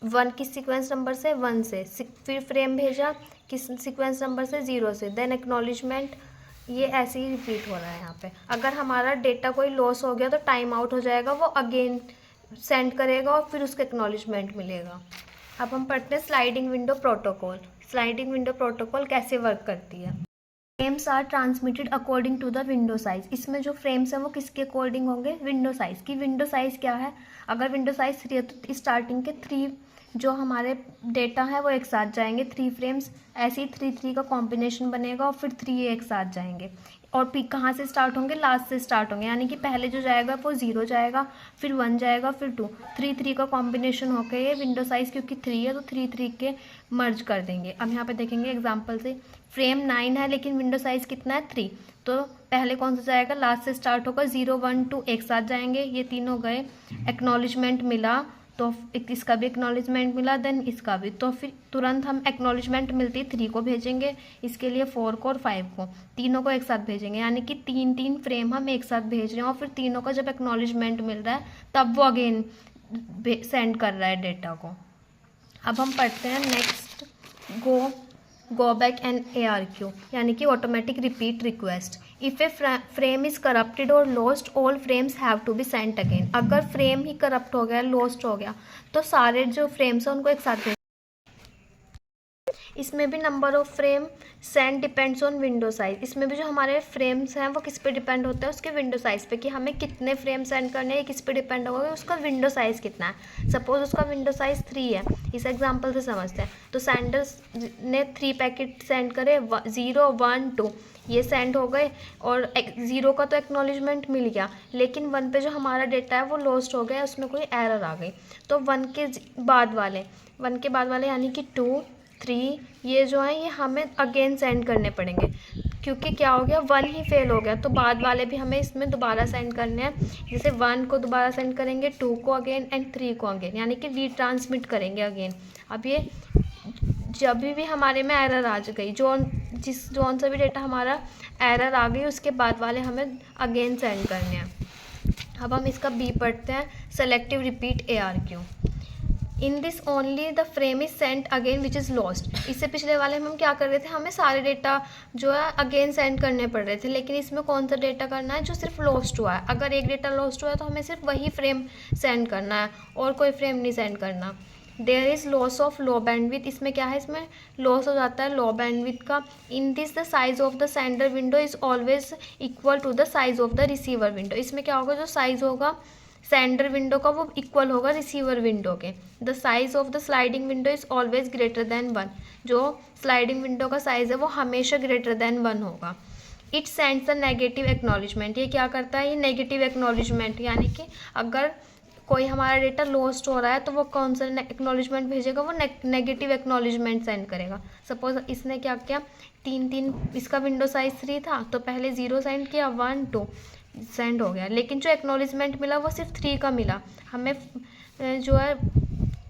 1 किस सीक्वेंस नंबर से, 1 से। फिर फ्रेम भेजा किस सीक्वेंस नंबर से, 0 से। देन एक्नॉलेजमेंट, ये ऐसे ही रिपीट हो रहा है यहाँ पे। अगर हमारा डेटा कोई लॉस हो गया तो टाइम आउट हो जाएगा, वो अगेन सेंड करेगा और फिर उसको एक्नॉलेजमेंट मिलेगा। अब हम पढ़ते हैं sliding window protocol. Sliding window protocol कैसे वर्क करती है। Frames are transmitted according to the window size. इसमें जो फ्रेम्स हैं वो किसके अकॉर्डिंग होंगे, विंडो साइज की। विंडो साइज क्या है, अगर विंडो साइज 3 है तो स्टार्टिंग के 3 जो हमारे डेटा है वो एक साथ जाएंगे, 3 फ्रेम्स। ऐसे ही 3 का कॉम्बिनेशन बनेगा और फिर 3 एक साथ जाएंगे। और पीक कहाँ से स्टार्ट होंगे, लास्ट से स्टार्ट होंगे, यानी कि पहले जो जाएगा वो 0 जाएगा, फिर 1 जाएगा, फिर 2। 3 का कॉम्बिनेशन होकर ये विंडो साइज, क्योंकि 3 है तो 3 के मर्ज कर देंगे। अब यहाँ पे देखेंगे एग्जांपल से, फ्रेम 9 है लेकिन विंडो साइज कितना है, 3। तो पहले कौन सा जाएगा, लास्ट से स्टार्ट होगा, 0 1 2 एक साथ जाएंगे, ये तीनों गए। एक्नॉलेजमेंट मिला तो इसका भी एक्नॉलेजमेंट मिला, देन इसका भी, तो फिर तुरंत हम एक्नॉलेजमेंट मिलती 3 को भेजेंगे, इसके लिए 4 को और 5 को, तीनों को एक साथ भेजेंगे। यानी कि 3 फ्रेम हम एक साथ भेज रहे हैं, और फिर तीनों का जब एक्नॉलेजमेंट मिल रहा है तब वो अगेन सेंड कर रहा है डेटा को। अब हम पढ़ते हैं next, go back and ARQ, यानी कि automatic repeat request. If a frame is corrupted और lost, all frames have to be sent again. अगर फ्रेम ही करप्ट हो गया, लॉस्ट हो गया, तो सारे जो फ्रेम्स हैं उनको एक साथ भेज। इसमें भी number of frame send depends on window size. इसमें भी जो हमारे फ्रेम्स हैं वो किस पे डिपेंड होता है, उसके विंडो साइज़ पे, कि हमें कितने फ्रेम सेंड करने हैं, किस पे डिपेंड होगा, उसका विंडो साइज़ कितना है। सपोज उसका विंडो साइज़ 3 है, इस एग्जांपल से समझते हैं। तो सेंडर्स ने 3 पैकेट सेंड करे, 0 1 2 ये सेंड हो गए, और 0 का तो एक्नॉलेजमेंट मिल गया, लेकिन 1 पे जो हमारा डेटा है वो लॉस्ट हो गया, उसमें कोई एरर आ गई। तो 1 के बाद वाले यानी कि 2 3 ये जो है ये हमें अगेन सेंड करने पड़ेंगे, क्योंकि क्या हो गया, 1 ही फेल हो गया, तो बाद वाले भी हमें इसमें दोबारा सेंड करने हैं। जैसे 1 को दोबारा सेंड करेंगे, 2 को अगेन, एंड 3 को अगेन, यानी कि रीट्रांसमिट करेंगे अगेन। अब ये जब भी हमारे में एरर आ गई, जोन सा भी डेटा हमारा एरर आ गई, उसके बाद वाले हमें अगेन सेंड करने हैं। अब हम इसका बी पढ़ते हैं, selective repeat ARQ। In this only the frame is sent again which is lost. इससे पिछले वाले में हम क्या कर रहे थे, हमें सारे डेटा जो है अगेन सेंड करने पड़ रहे थे, लेकिन इसमें कौन सा डेटा करना है, जो सिर्फ लॉस्ट हुआ है। अगर एक डेटा लॉस्ट हुआ है तो हमें सिर्फ वही फ्रेम सेंड करना है, और कोई फ्रेम नहीं सेंड करना। There is loss of low bandwidth. इसमें क्या है, इसमें लॉस हो जाता है लो बैंडविथ का। In this the size of the sender window is always equal to the size of the receiver window. इसमें क्या होगा, जो साइज़ होगा सेंडर विंडो का वो इक्वल होगा रिसीवर विंडो के। The size of the sliding window is always greater than 1। जो स्लाइडिंग विंडो का साइज़ है वो हमेशा ग्रेटर देन 1 होगा। It sends the negative acknowledgement. ये क्या करता है, ये नेगेटिव एक्नॉलेजमेंट, यानी कि अगर कोई हमारा डेटा लॉस्ट हो रहा है तो वो कौन सा एक्नॉलेजमेंट भेजेगा, वो नेगेटिव एक्नॉलेजमेंट सेंड करेगा। सपोज इसने क्या किया, 3 इसका विंडो साइज 3 था, तो पहले 0 सेंड किया, 1 2 सेंड हो गया, लेकिन जो एक्नॉलेजमेंट मिला वो सिर्फ 3 का मिला। हमें जो है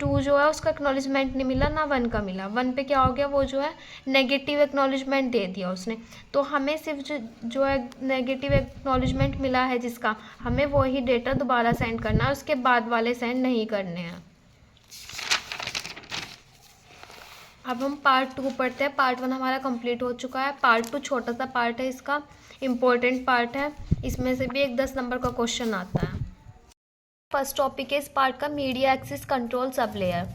2 जो है उसका एक्नॉलेजमेंट नहीं मिला, ना 1 का मिला। 1 पे क्या हो गया, वो जो है नेगेटिव एक्नॉलेजमेंट दे दिया उसने। तो हमें सिर्फ जो है नेगेटिव एक्नॉलेजमेंट मिला है जिसका, हमें वही डेटा दोबारा सेंड करना है, उसके बाद वाले सेंड नहीं करने हैं। अब हम पार्ट 2 पढ़ते हैं। पार्ट 1 हमारा कंप्लीट हो चुका है। पार्ट 2 छोटा सा पार्ट है, इसका इम्पोर्टेंट पार्ट है, इसमें से भी एक 10 नंबर का क्वेश्चन आता है। फर्स्ट टॉपिक है इस पार्ट का media access control sub layer,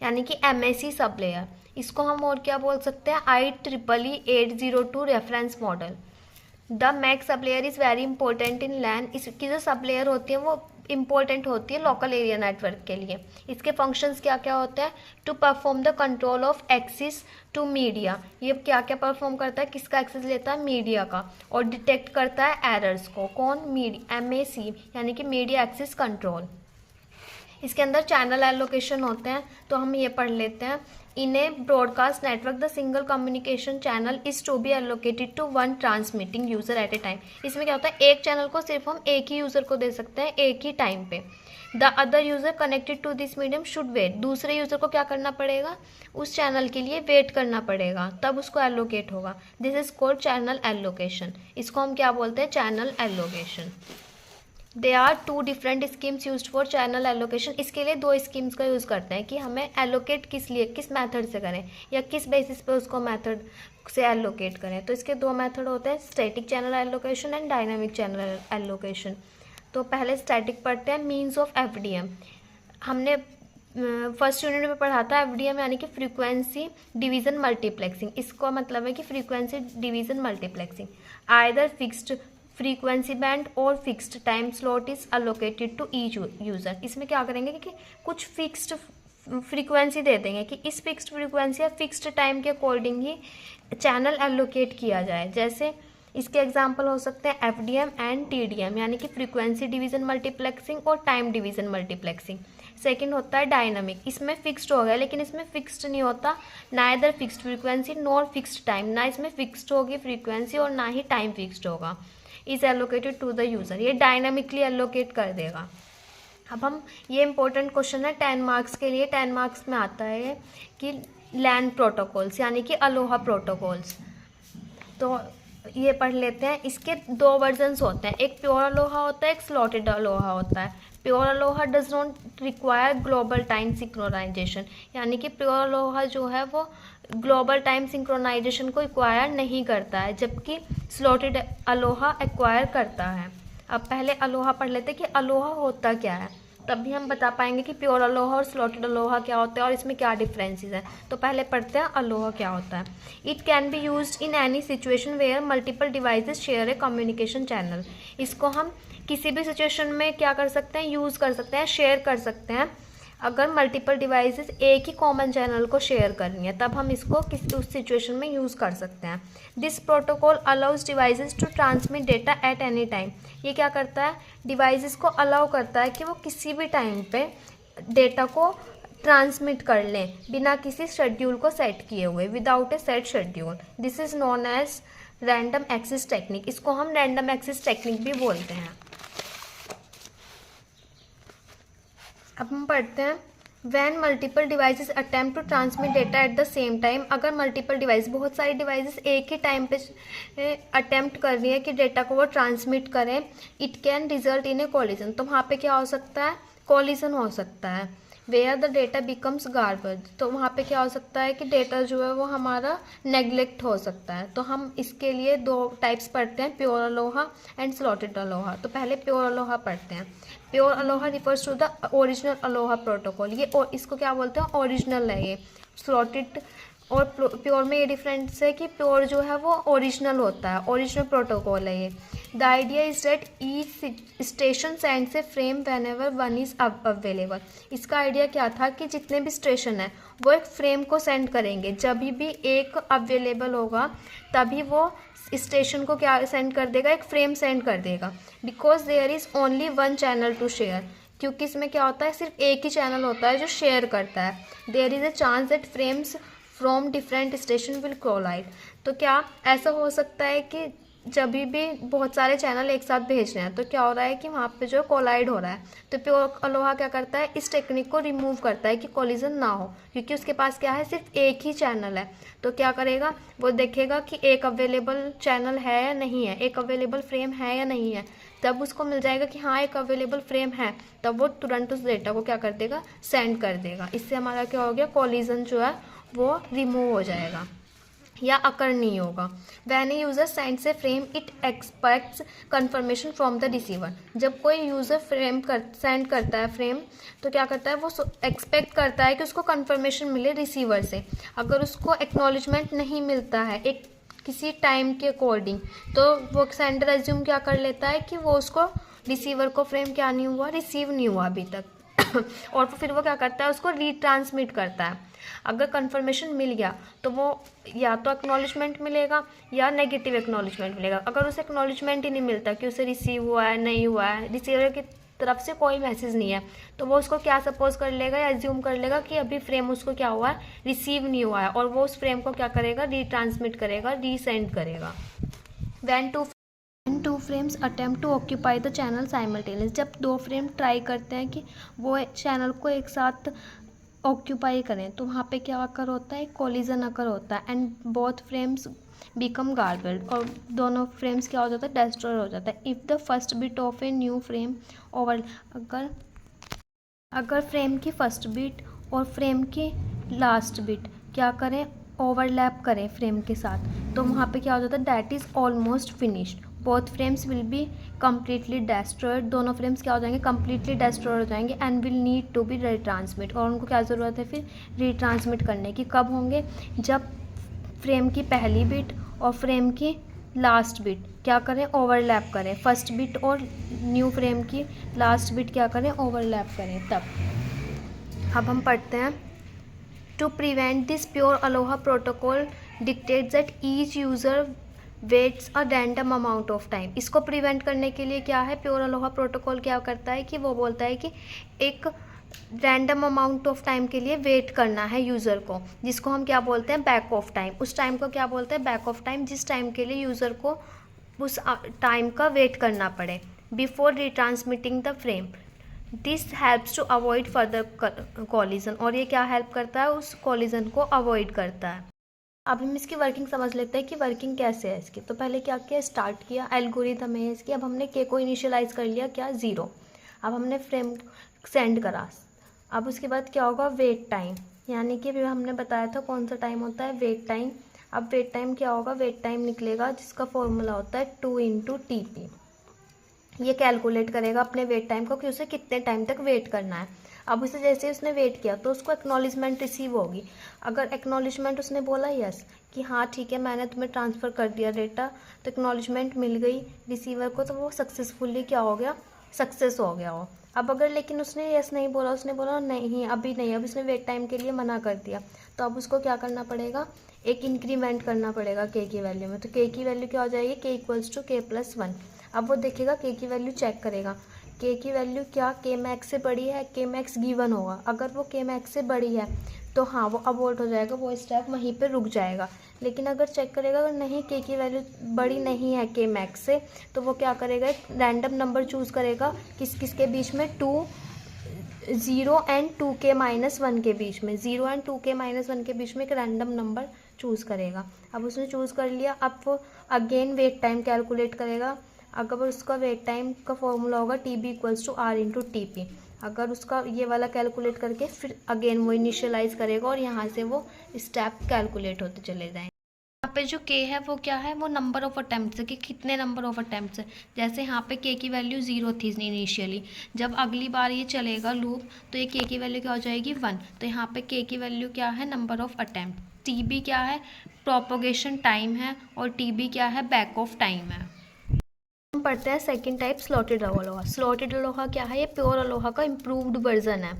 यानी कि MAC सब लेयर। इसको हम और क्या बोल सकते हैं, IEEE 802 reference model. The MAC sub layer is very important in LAN. इसकी जो सब लेयर होती है वो इंपॉर्टेंट होती है लोकल एरिया नेटवर्क के लिए। इसके फंक्शंस क्या क्या होते हैं, to perform the control of access to media. ये क्या क्या परफॉर्म करता है, किसका एक्सेस लेता है, मीडिया का, और डिटेक्ट करता है एरर्स को। कौन, MAC यानी कि मीडिया एक्सेस कंट्रोल। इसके अंदर चैनल एलोकेशन होते हैं, तो हम ये पढ़ लेते हैं। In a broadcast network the single communication channel is to be allocated to 1 transmitting user at a time. इसमें क्या होता है, एक चैनल को सिर्फ हम एक ही यूजर को दे सकते हैं एक ही टाइम पे। The other user connected to this medium should wait. दूसरे यूजर को क्या करना पड़ेगा, उस चैनल के लिए वेट करना पड़ेगा, तब उसको एलोकेट होगा। This is called channel allocation. इसको हम क्या बोलते हैं, channel allocation. They are 2 different schemes use for channel allocation. इसके लिए 2 स्कीम्स का यूज़ करते हैं कि हमें एलोकेट किस लिए, किस मेथड से करें या किस बेसिस पे उसको मेथड से एलोकेट करें। तो इसके 2 मेथड होते हैं, static channel allocation and dynamic channel allocation. तो पहले स्टैटिक पढ़ते हैं, मीन्स ऑफ FDM। हमने फर्स्ट यूनिट में पढ़ा था FDM यानी कि फ्रीक्वेंसी डिवीज़न मल्टीप्लेक्सिंग। इसका मतलब है कि frequency division multiplexing. Either fixed frequency band और fixed time slot is allocated to each user. इसमें क्या करेंगे कि कुछ फिक्स्ड फ्रीक्वेंसी दे देंगे कि इस फिक्स्ड फ्रीक्वेंसी या फिक्स्ड टाइम के अकॉर्डिंग ही चैनल एलोकेट किया जाए। जैसे इसके एग्जांपल हो सकते हैं FDM एंड TDM, यानी कि फ्रीक्वेंसी डिवीज़न मल्टीप्लेक्सिंग और टाइम डिवीज़न मल्टीप्लेक्सिंग। सेकंड होता है डायनामिक। इसमें फिक्स्ड हो गया, लेकिन इसमें फिक्स्ड नहीं होता, ना इधर fixed frequency nor fixed time. ना इसमें फिक्स्ड होगी फ्रीक्वेंसी और ना ही टाइम फिक्स्ड होगा। Is allocated to the user, ये डायनामिकली एलोकेट कर देगा। अब हम, ये इंपॉर्टेंट क्वेश्चन है 10 मार्क्स के लिए। 10 मार्क्स में आता है कि लैन प्रोटोकॉल्स यानी कि अलोहा प्रोटोकॉल्स। तो ये पढ़ लेते हैं। इसके 2 वर्जन्स होते हैं, एक प्योर अलोहा होता है, एक स्लॉटेड अलोहा होता है। Pure ALOHA does not require global time synchronization, यानी कि प्योर अलोहा जो है वो ग्लोबल टाइम सिंक्रोनाइजेशन को एक्वायर नहीं करता है, जबकि स्लॉटेड अलोहा एक्वायर करता है। अब पहले अलोहा पढ़ लेते हैं कि अलोहा होता क्या है, तभी हम बता पाएंगे कि प्योर अलोहा और स्लॉटेड अलोहा क्या होता है और इसमें क्या डिफरेंसेस हैं। तो पहले पढ़ते हैं अलोहा क्या होता है। It can be used in any situation where multiple devices share a communication channel. इसको हम किसी भी सिचुएशन में क्या कर सकते हैं, यूज़ कर सकते हैं, शेयर कर सकते हैं। अगर मल्टीपल डिवाइसेस एक ही कॉमन चैनल को शेयर करनी है, तब हम इसको किसी उस सिचुएशन में यूज़ कर सकते हैं। This protocol allows devices to transmit data at any time. ये क्या करता है, डिवाइसेस को अलाउ करता है कि वो किसी भी टाइम पे डेटा को ट्रांसमिट कर लें बिना किसी शेड्यूल को सेट किए हुए, without a set schedule. This is known as random access technique. इसको हम रैंडम एक्सेस टेक्निक भी बोलते हैं। अब हम पढ़ते हैं, when multiple devices attempt to transmit data at the same time. अगर मल्टीपल डिवाइस, बहुत सारी डिवाइसेस एक ही टाइम पे अटैम्प्ट कर रही है कि डेटा को वो ट्रांसमिट करें, it can result in A collision. तो वहाँ पे क्या हो सकता है, कोलिजन हो सकता है। Where the data becomes garbage, तो वहाँ पे क्या हो सकता है कि डेटा जो है वो हमारा नेग्लेक्ट हो सकता है। तो हम इसके लिए 2 टाइप्स पढ़ते हैं, pure ALOHA and slotted ALOHA. तो पहले प्योर अलोहा पढ़ते हैं। Pure ALOHA refers to the original ALOHA protocol. ये इसको क्या बोलते हैं, ओरिजिनल है ये। स्लॉटेड और प्योर में ये डिफरेंस है कि प्योर जो है वो ओरिजिनल होता है, ओरिजिनल प्रोटोकॉल है ये। The idea is that each station sends a frame when ever one is available. इसका आइडिया क्या था कि जितने भी स्टेशन है वो एक फ्रेम को सेंड करेंगे, जब भी एक अवेलेबल होगा तभी वो स्टेशन को क्या सेंड कर देगा, एक फ्रेम सेंड कर देगा। Because there is only 1 channel to share, क्योंकि इसमें क्या होता है, सिर्फ एक ही चैनल होता है जो शेयर करता है। There is a chance that frames from different station will collide. तो क्या ऐसा हो सकता है कि जब भी बहुत सारे चैनल एक साथ भेज रहे हैं तो क्या हो रहा है कि वहाँ पे जो कोलाइड हो रहा है, तो प्योर अलोहा क्या करता है, इस टेक्निक को रिमूव करता है कि कोलिजन ना हो, क्योंकि उसके पास क्या है, सिर्फ एक ही चैनल है। तो क्या करेगा, वो देखेगा कि एक अवेलेबल चैनल है या नहीं है, एक अवेलेबल फ्रेम है या नहीं है। तब उसको मिल जाएगा कि हाँ एक अवेलेबल फ्रेम है, तब वो तुरंत उस डेटा को क्या कर देगा, सेंड कर देगा। इससे हमारा क्या हो गया, कोलिजन जो है वो रिमूव हो जाएगा या अकर नहीं होगा। When a user sends a frame it aspects conformation from the receiver. जब कोई यूज़र सेंड करता है फ्रेम, तो क्या करता है, वो एक्सपेक्ट करता है कि उसको कन्फर्मेशन मिले रिसीवर से। अगर उसको एक्नॉलेजमेंट नहीं मिलता है एक किसी टाइम के अकॉर्डिंग, तो वो सेंडर एज्यूम क्या कर लेता है कि वो उसको रिसीवर को फ्रेम क्या नहीं हुआ, रिसीव नहीं हुआ अभी तक और फिर वो क्या करता है, उसको रीट्रांसमिट करता है। अगर कंफर्मेशन मिल गया तो वो या तो एक्नॉलेजमेंट मिलेगा या नेगेटिव एक्नॉलेजमेंट मिलेगा। अगर उसे एक्नॉलेजमेंट ही नहीं मिलता कि उसे रिसीव हुआ है नहीं हुआ है, रिसीवर की तरफ से कोई मैसेज नहीं है, तो वो उसको क्या सपोज कर लेगा या एज्यूम कर लेगा कि अभी फ्रेम उसको क्या हुआ है, रिसीव नहीं हुआ है, और वो उस फ्रेम को क्या करेगा, रीट्रांसमिट करेगा, रीसेंड करेगा। When two frames attempt to occupy the channel simultaneous. जब दो फ्रेम ट्राई करते हैं कि वो चैनल को एक साथ ऑक्यूपाई करें, तो वहाँ पे क्या अकर होता है, कोलिजन अकर होता है, and both frames become garbled, और दोनों फ्रेम्स क्या हो जाता है, डिस्ट्रॉय हो जाता है। If the first bit of a new frame over, अगर फ्रेम की फर्स्ट बिट और फ्रेम की लास्ट बिट क्या करें, ओवरलैप करें फ्रेम के साथ, तो वहाँ पे क्या हो जाता है, that is almost finished, both frames will be completely destroyed. दोनों फ्रेम्स क्या हो जाएंगे, कम्प्लीटली डेस्ट्रॉय हो जाएंगे, and will need to be retransmit, और उनको क्या ज़रूरत है फिर रीट्रांसमिट करने की। कब होंगे, जब फ्रेम की पहली बिट और फ्रेम की लास्ट बिट क्या करें, ओवरलैप करें, फर्स्ट बिट और न्यू फ्रेम की लास्ट बिट क्या करें, ओवरलैप करें तब। अब हम पढ़ते हैं, to prevent this pure ALOHA protocol dictates that each user waits a random amount of time. इसको प्रिवेंट करने के लिए क्या है, प्योर अलोहा प्रोटोकॉल क्या करता है कि वो बोलता है कि एक रैंडम अमाउंट ऑफ टाइम के लिए वेट करना है यूज़र को, जिसको हम क्या बोलते हैं, बैक ऑफ टाइम। उस टाइम को क्या बोलते हैं, बैक ऑफ टाइम, जिस टाइम के लिए यूज़र को उस टाइम का वेट करना पड़े before retransmitting the frame. This helps to avoid further collision, और ये क्या हेल्प करता है, उस कॉलिजन को अवॉइड करता है। अब हम इसकी वर्किंग समझ लेते हैं कि वर्किंग कैसे है इसकी। तो पहले क्या किया, स्टार्ट किया, एल्गोरिथम है इसकी। अब हमने के को इनिशियलाइज कर लिया, क्या, 0। अब हमने फ्रेम सेंड करा। अब उसके बाद क्या होगा, वेट टाइम, यानी कि हमने बताया था कौन सा टाइम होता है, वेट टाइम। अब वेट टाइम क्या होगा, वेट टाइम निकलेगा जिसका फॉर्मूला होता है 2 × TP। ये कैलकुलेट करेगा अपने वेट टाइम को कि उसे कितने टाइम तक वेट करना है। अब उसे जैसे उसने वेट किया तो उसको एक्नॉलेजमेंट रिसीव होगी। अगर एक्नॉलेजमेंट उसने बोला यस कि हाँ ठीक है मैंने तुम्हें ट्रांसफ़र कर दिया डेटा, तो एक्नॉलेजमेंट मिल गई रिसीवर को, तो वो सक्सेसफुली क्या हो गया, सक्सेस हो गया वो। अब अगर लेकिन उसने यस नहीं बोला, उसने बोला नहीं अभी नहीं, अब उसने वेट टाइम के लिए मना कर दिया, तो अब उसको क्या करना पड़ेगा, एक इंक्रीमेंट करना पड़ेगा के की वैल्यू में। तो के की वैल्यू क्या हो जाएगी, के = k+1। अब वो देखेगा के की वैल्यू चेक करेगा, के की वैल्यू क्या के मैक्स से बड़ी है, के मैक्स गिवन होगा। अगर वो के मैक्स से बड़ी है तो हाँ वो अबॉर्ट हो जाएगा, वो स्टेप वहीं पे रुक जाएगा। लेकिन अगर चेक करेगा अगर नहीं के की वैल्यू बड़ी नहीं है के मैक्स से, तो वो क्या करेगा, एक रैंडम नंबर चूज़ करेगा किस किस के बीच में, 0 and 2k-1 के बीच में, 0 and 2k-1 के बीच में एक रैंडम नंबर चूज़ करेगा। अब उसने चूज़ कर लिया, अब वो अगेन वेट टाइम कैलकुलेट करेगा। अगर उसका वेट टाइम का फॉर्मूला होगा TB = R × TP। अगर उसका ये वाला कैलकुलेट करके फिर अगेन वो इनिशियलाइज करेगा, और यहाँ से वो स्टेप कैलकुलेट होते चले जाएंगे। यहाँ पे जो के है वो क्या है, वो नंबर ऑफ अटैम्प्ट्स है कि कितने नंबर ऑफ अटैम्प्ट्स है। जैसे यहाँ पे के की वैल्यू 0 थी इनिशियली, जब अगली बार ये चलेगा लूप तो ये के की वैल्यू क्या हो जाएगी, 1। तो यहाँ पे के की वैल्यू क्या है, नंबर ऑफ अटैम्प्ट। TB क्या है, प्रोपोगेशन टाइम है, और TB क्या है, बैक ऑफ टाइम है। हम पढ़ते हैं second type, slotted ALOHA. Slotted ALOHA क्या है, ये प्योर अलोहा का इम्प्रूव्ड वर्जन है,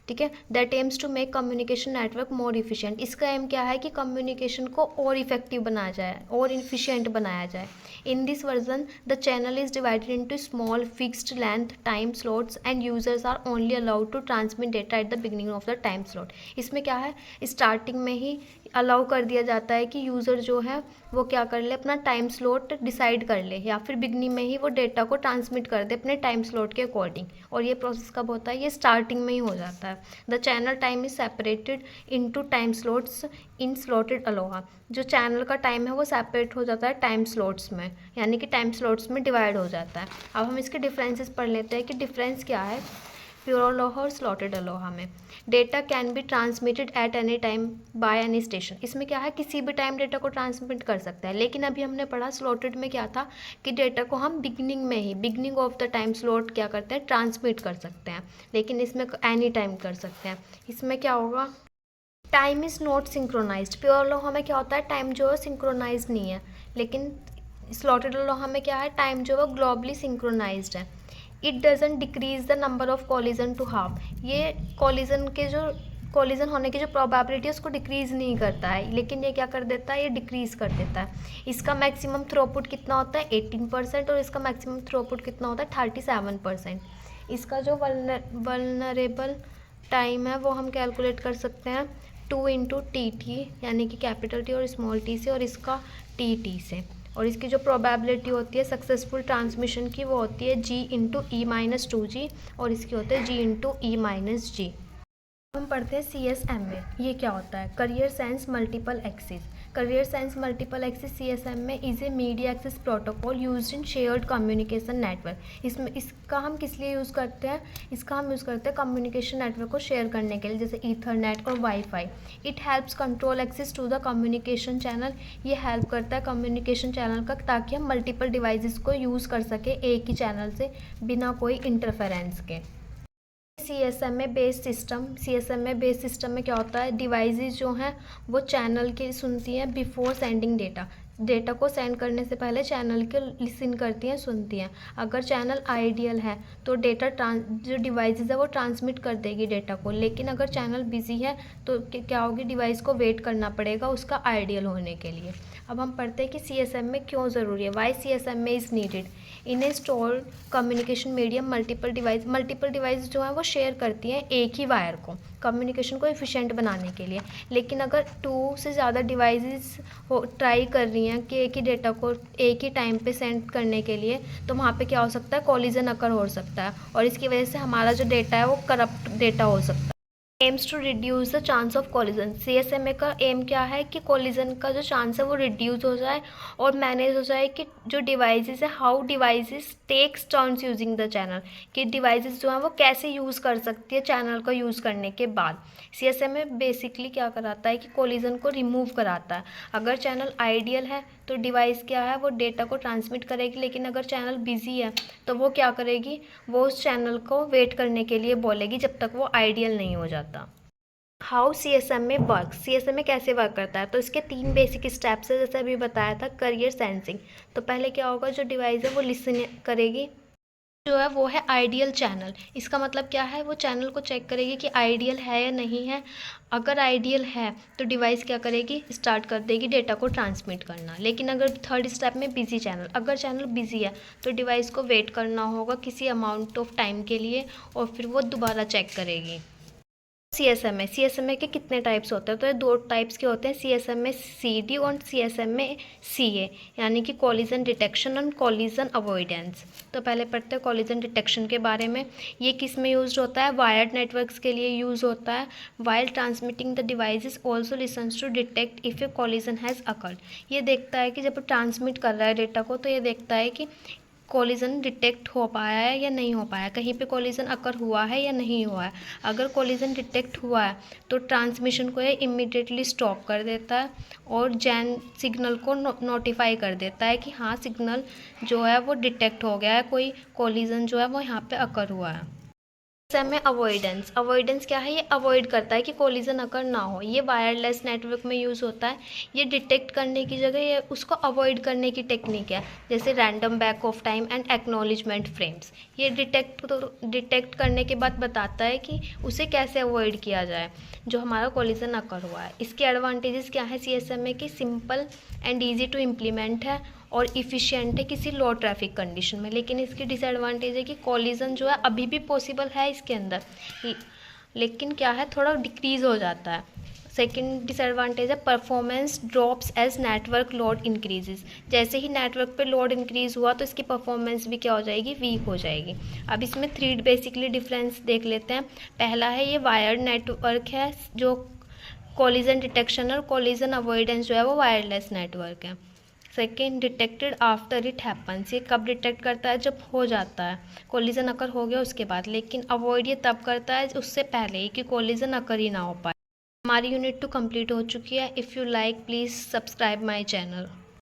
ठीक है। That aims to make communication network more efficient. इसका एम क्या है कि कम्युनिकेशन को और इफेक्टिव बनाया जाए और इफिशिएंट बनाया जाए। In this version the channel is divided into small fixed length time slots and users are only allowed to transmit data at the beginning of the time slot. इसमें क्या है, स्टार्टिंग में ही allow कर दिया जाता है कि यूज़र जो है वो क्या कर ले, अपना टाइम स्लॉट डिसाइड कर ले, या फिर बिगनिंग में ही वो डेटा को ट्रांसमिट कर दे अपने टाइम स्लॉट के अकॉर्डिंग। और ये प्रोसेस कब होता है, ये स्टार्टिंग में ही हो जाता है। The channel time is separated into time slots in slotted Aloha. जो चैनल का टाइम है वो सेपरेट हो जाता है टाइम स्लॉट्स में, यानी कि टाइम स्लॉट्स में डिवाइड हो जाता है। अब हम इसके डिफरेंसेस पढ़ लेते हैं कि डिफरेंस क्या है प्योर अलोहा और स्लॉटेड अलोहा में। Data can be transmitted eight any time by any station. इसमें क्या है, किसी भी टाइम डेटा को ट्रांसमिट कर सकता है। लेकिन अभी हमने पढ़ा स्लॉटेड में क्या था कि डेटा को हम बिगनिंग में ही, beginning of the time slot क्या करते हैं, ट्रांसमिट कर सकते हैं। लेकिन इसमें एनी टाइम कर सकते हैं। इसमें क्या होगा, time is not synchronized. Pure ALOHA में क्या होता है, टाइम जो है सिंक्रोनाइज नहीं है। लेकिन स्लॉटेड अलोहा में क्या है, टाइम जो है ग्लोबली सिंक्रोनाइज्ड है। It doesn't decrease the number of collision to half. ये कॉलिजन होने की जो प्रोबेबिलिटी है उसको डिक्रीज़ नहीं करता है, लेकिन ये क्या कर देता है, ये डिक्रीज़ कर देता है। इसका मैक्सिमम थ्रोपुट कितना होता है, 18%, और इसका मैक्सिमम थ्रोपुट कितना होता है, 37%। इसका जो वल्नरेबल टाइम है वो हम कैलकुलेट कर सकते हैं 2 इंटू टी, यानी कि कैपिटल टी और स्मॉल टी से, और इसका टी से। और इसकी जो प्रोबेबिलिटी होती है सक्सेसफुल ट्रांसमिशन की वो होती है जी इंटू ई माइनस 2G, और इसकी होती है जी इंटू ई माइनस जी। हम पढ़ते हैं CSM में। ये क्या होता है, carrier sense multiple access. Carrier sense multiple access CSM में is a media access protocol used in shared communication network. इसमें इसका हम किस लिए यूज़ करते हैं, इसका हम यूज़ करते हैं कम्युनिकेशन नेटवर्क को शेयर करने के लिए, जैसे ईथरनेट और wifi. It helps control access to the communication channel. ये हेल्प करता है कम्युनिकेशन चैनल का, ताकि हम मल्टीपल डिवाइसेस को यूज़ कर सके एक ही चैनल से बिना कोई इंटरफेरेंस के। CSM में बेस सिस्टम में क्या होता है, डिवाइसेस जो हैं वो चैनल की सुनती हैं बिफोर सेंडिंग डेटा को सेंड करने से पहले चैनल के लिसन करती हैं, सुनती हैं। अगर चैनल आइडियल है तो जो डिवाइसेस है वो ट्रांसमिट कर देगी डेटा को। लेकिन अगर चैनल बिजी है तो क्या होगी, डिवाइस को वेट करना पड़ेगा उसका आइडियल होने के लिए। अब हम पढ़ते हैं कि CSM में क्यों ज़रूरी है, वाई CSM में is needed. In A store communication medium multiple device जो है वो शेयर करती हैं एक ही वायर को, कम्युनिकेशन को एफिशिएंट बनाने के लिए। लेकिन अगर 2 से ज़्यादा डिवाइसेस ट्राई कर रही हैं कि एक ही डेटा को एक ही टाइम पे सेंड करने के लिए, तो वहाँ पे क्या हो सकता है, कॉलिजन अकर हो सकता है, और इसकी वजह से हमारा जो डेटा है वो करप्ट डेटा हो सकता है। Aims to reduce the chance of collision. CSMA का एम क्या है कि कॉलिजन का जो चांस है वो रिड्यूस हो जाए और मैनेज हो जाए कि जो डिवाइसेस है, how devices takes turns using the channel, कि डिवाइसेस जो हैं वो कैसे यूज़ कर सकती है चैनल का यूज़ करने के बाद। CSMA बेसिकली क्या कराता है कि कॉलिजन को रिमूव कराता है। अगर चैनल आइडियल है तो डिवाइस क्या है, वो डेटा को ट्रांसमिट करेगी। लेकिन अगर चैनल बिजी है तो वो क्या करेगी, वो उस चैनल को वेट करने के लिए बोलेगी जब तक वो आइडियल नहीं हो जाता। हाउ CSMA वर्क, CSMA कैसे वर्क करता है, तो इसके 3 बेसिक स्टेप्स है, जैसे अभी बताया था। करियर सेंसिंग, तो पहले क्या होगा, जो डिवाइस है वो लिसन करेगी, जो है वो है आइडियल चैनल। इसका मतलब क्या है, वो चैनल को चेक करेगी कि आइडियल है या नहीं है। अगर आइडियल है तो डिवाइस क्या करेगी, स्टार्ट कर देगी डेटा को ट्रांसमिट करना। लेकिन अगर 3rd स्टेप में बिजी चैनल, अगर चैनल बिजी है तो डिवाइस को वेट करना होगा किसी अमाउंट ऑफ टाइम के लिए, और फिर वो दोबारा चेक करेगी। CSMA के कितने टाइप्स होते हैं, तो ये 2 टाइप्स के होते हैं, CSMA CD और CSMA CA, यानी कि कॉलिजन डिटेक्शन और कॉलिजन अवॉइडेंस। तो पहले पढ़ते हैं कॉलिजन डिटेक्शन के बारे में। ये किस में यूज होता है, वायर्ड नेटवर्क्स के लिए यूज़ होता है। While transmitting the devices also listens to detect if a collision has occurred. ये देखता है कि जब ट्रांसमिट कर रहा है डेटा को, तो ये देखता है कि कॉलिजन डिटेक्ट हो पाया है या नहीं हो पाया, कहीं पे कॉलिजन अकर हुआ है या नहीं हुआ है। अगर कॉलिजन डिटेक्ट हुआ है तो ट्रांसमिशन को ये इमीडिएटली स्टॉप कर देता है और जैन सिग्नल को नोटिफाई कर देता है कि हाँ, सिग्नल जो है वो डिटेक्ट हो गया है, कोई कॉलिजन जो है वो यहाँ पे अकर हुआ है। में अवॉइडेंस क्या है, ये अवॉइड करता है कि कॉलिजन अकर ना हो। ये वायरलेस नेटवर्क में यूज़ होता है। ये डिटेक्ट करने की जगह ये उसको अवॉइड करने की टेक्निक है, जैसे random back of time and acknowledgement frames. ये डिटेक्ट करने के बाद बताता है कि उसे कैसे अवॉइड किया जाए जो हमारा कॉलिजन अकर हुआ है। इसके एडवांटेजेस क्या है, CSMA की simple and easy to implement है और इफ़िशियंट है किसी लो ट्रैफिक कंडीशन में। लेकिन इसकी डिसएडवांटेज है कि कॉलिजन जो है अभी भी पॉसिबल है इसके अंदर, लेकिन क्या है, थोड़ा डिक्रीज़ हो जाता है। सेकेंड डिसएडवांटेज है performance drops as network load increases. जैसे ही नेटवर्क पे लोड इंक्रीज़ हुआ तो इसकी परफॉर्मेंस भी क्या हो जाएगी, वीक हो जाएगी। अब इसमें 3 बेसिकली डिफरेंस देख लेते हैं। पहला है ये वायर्ड नेटवर्क है, जो कोलिजन डिटेक्शन और कोलिजन अवॉइडेंस जो है वो वायरलेस नेटवर्क है। Second, detected after it happens, ये कब डिटेक्ट करता है, जब हो जाता है, कोलिजन अकर हो गया उसके बाद। लेकिन अवॉइड ये तब करता है उससे पहले ही, कि कोलिजन अकर ही ना हो पाए। हमारी यूनिट 2 कंप्लीट हो चुकी है। If you like please subscribe my channel.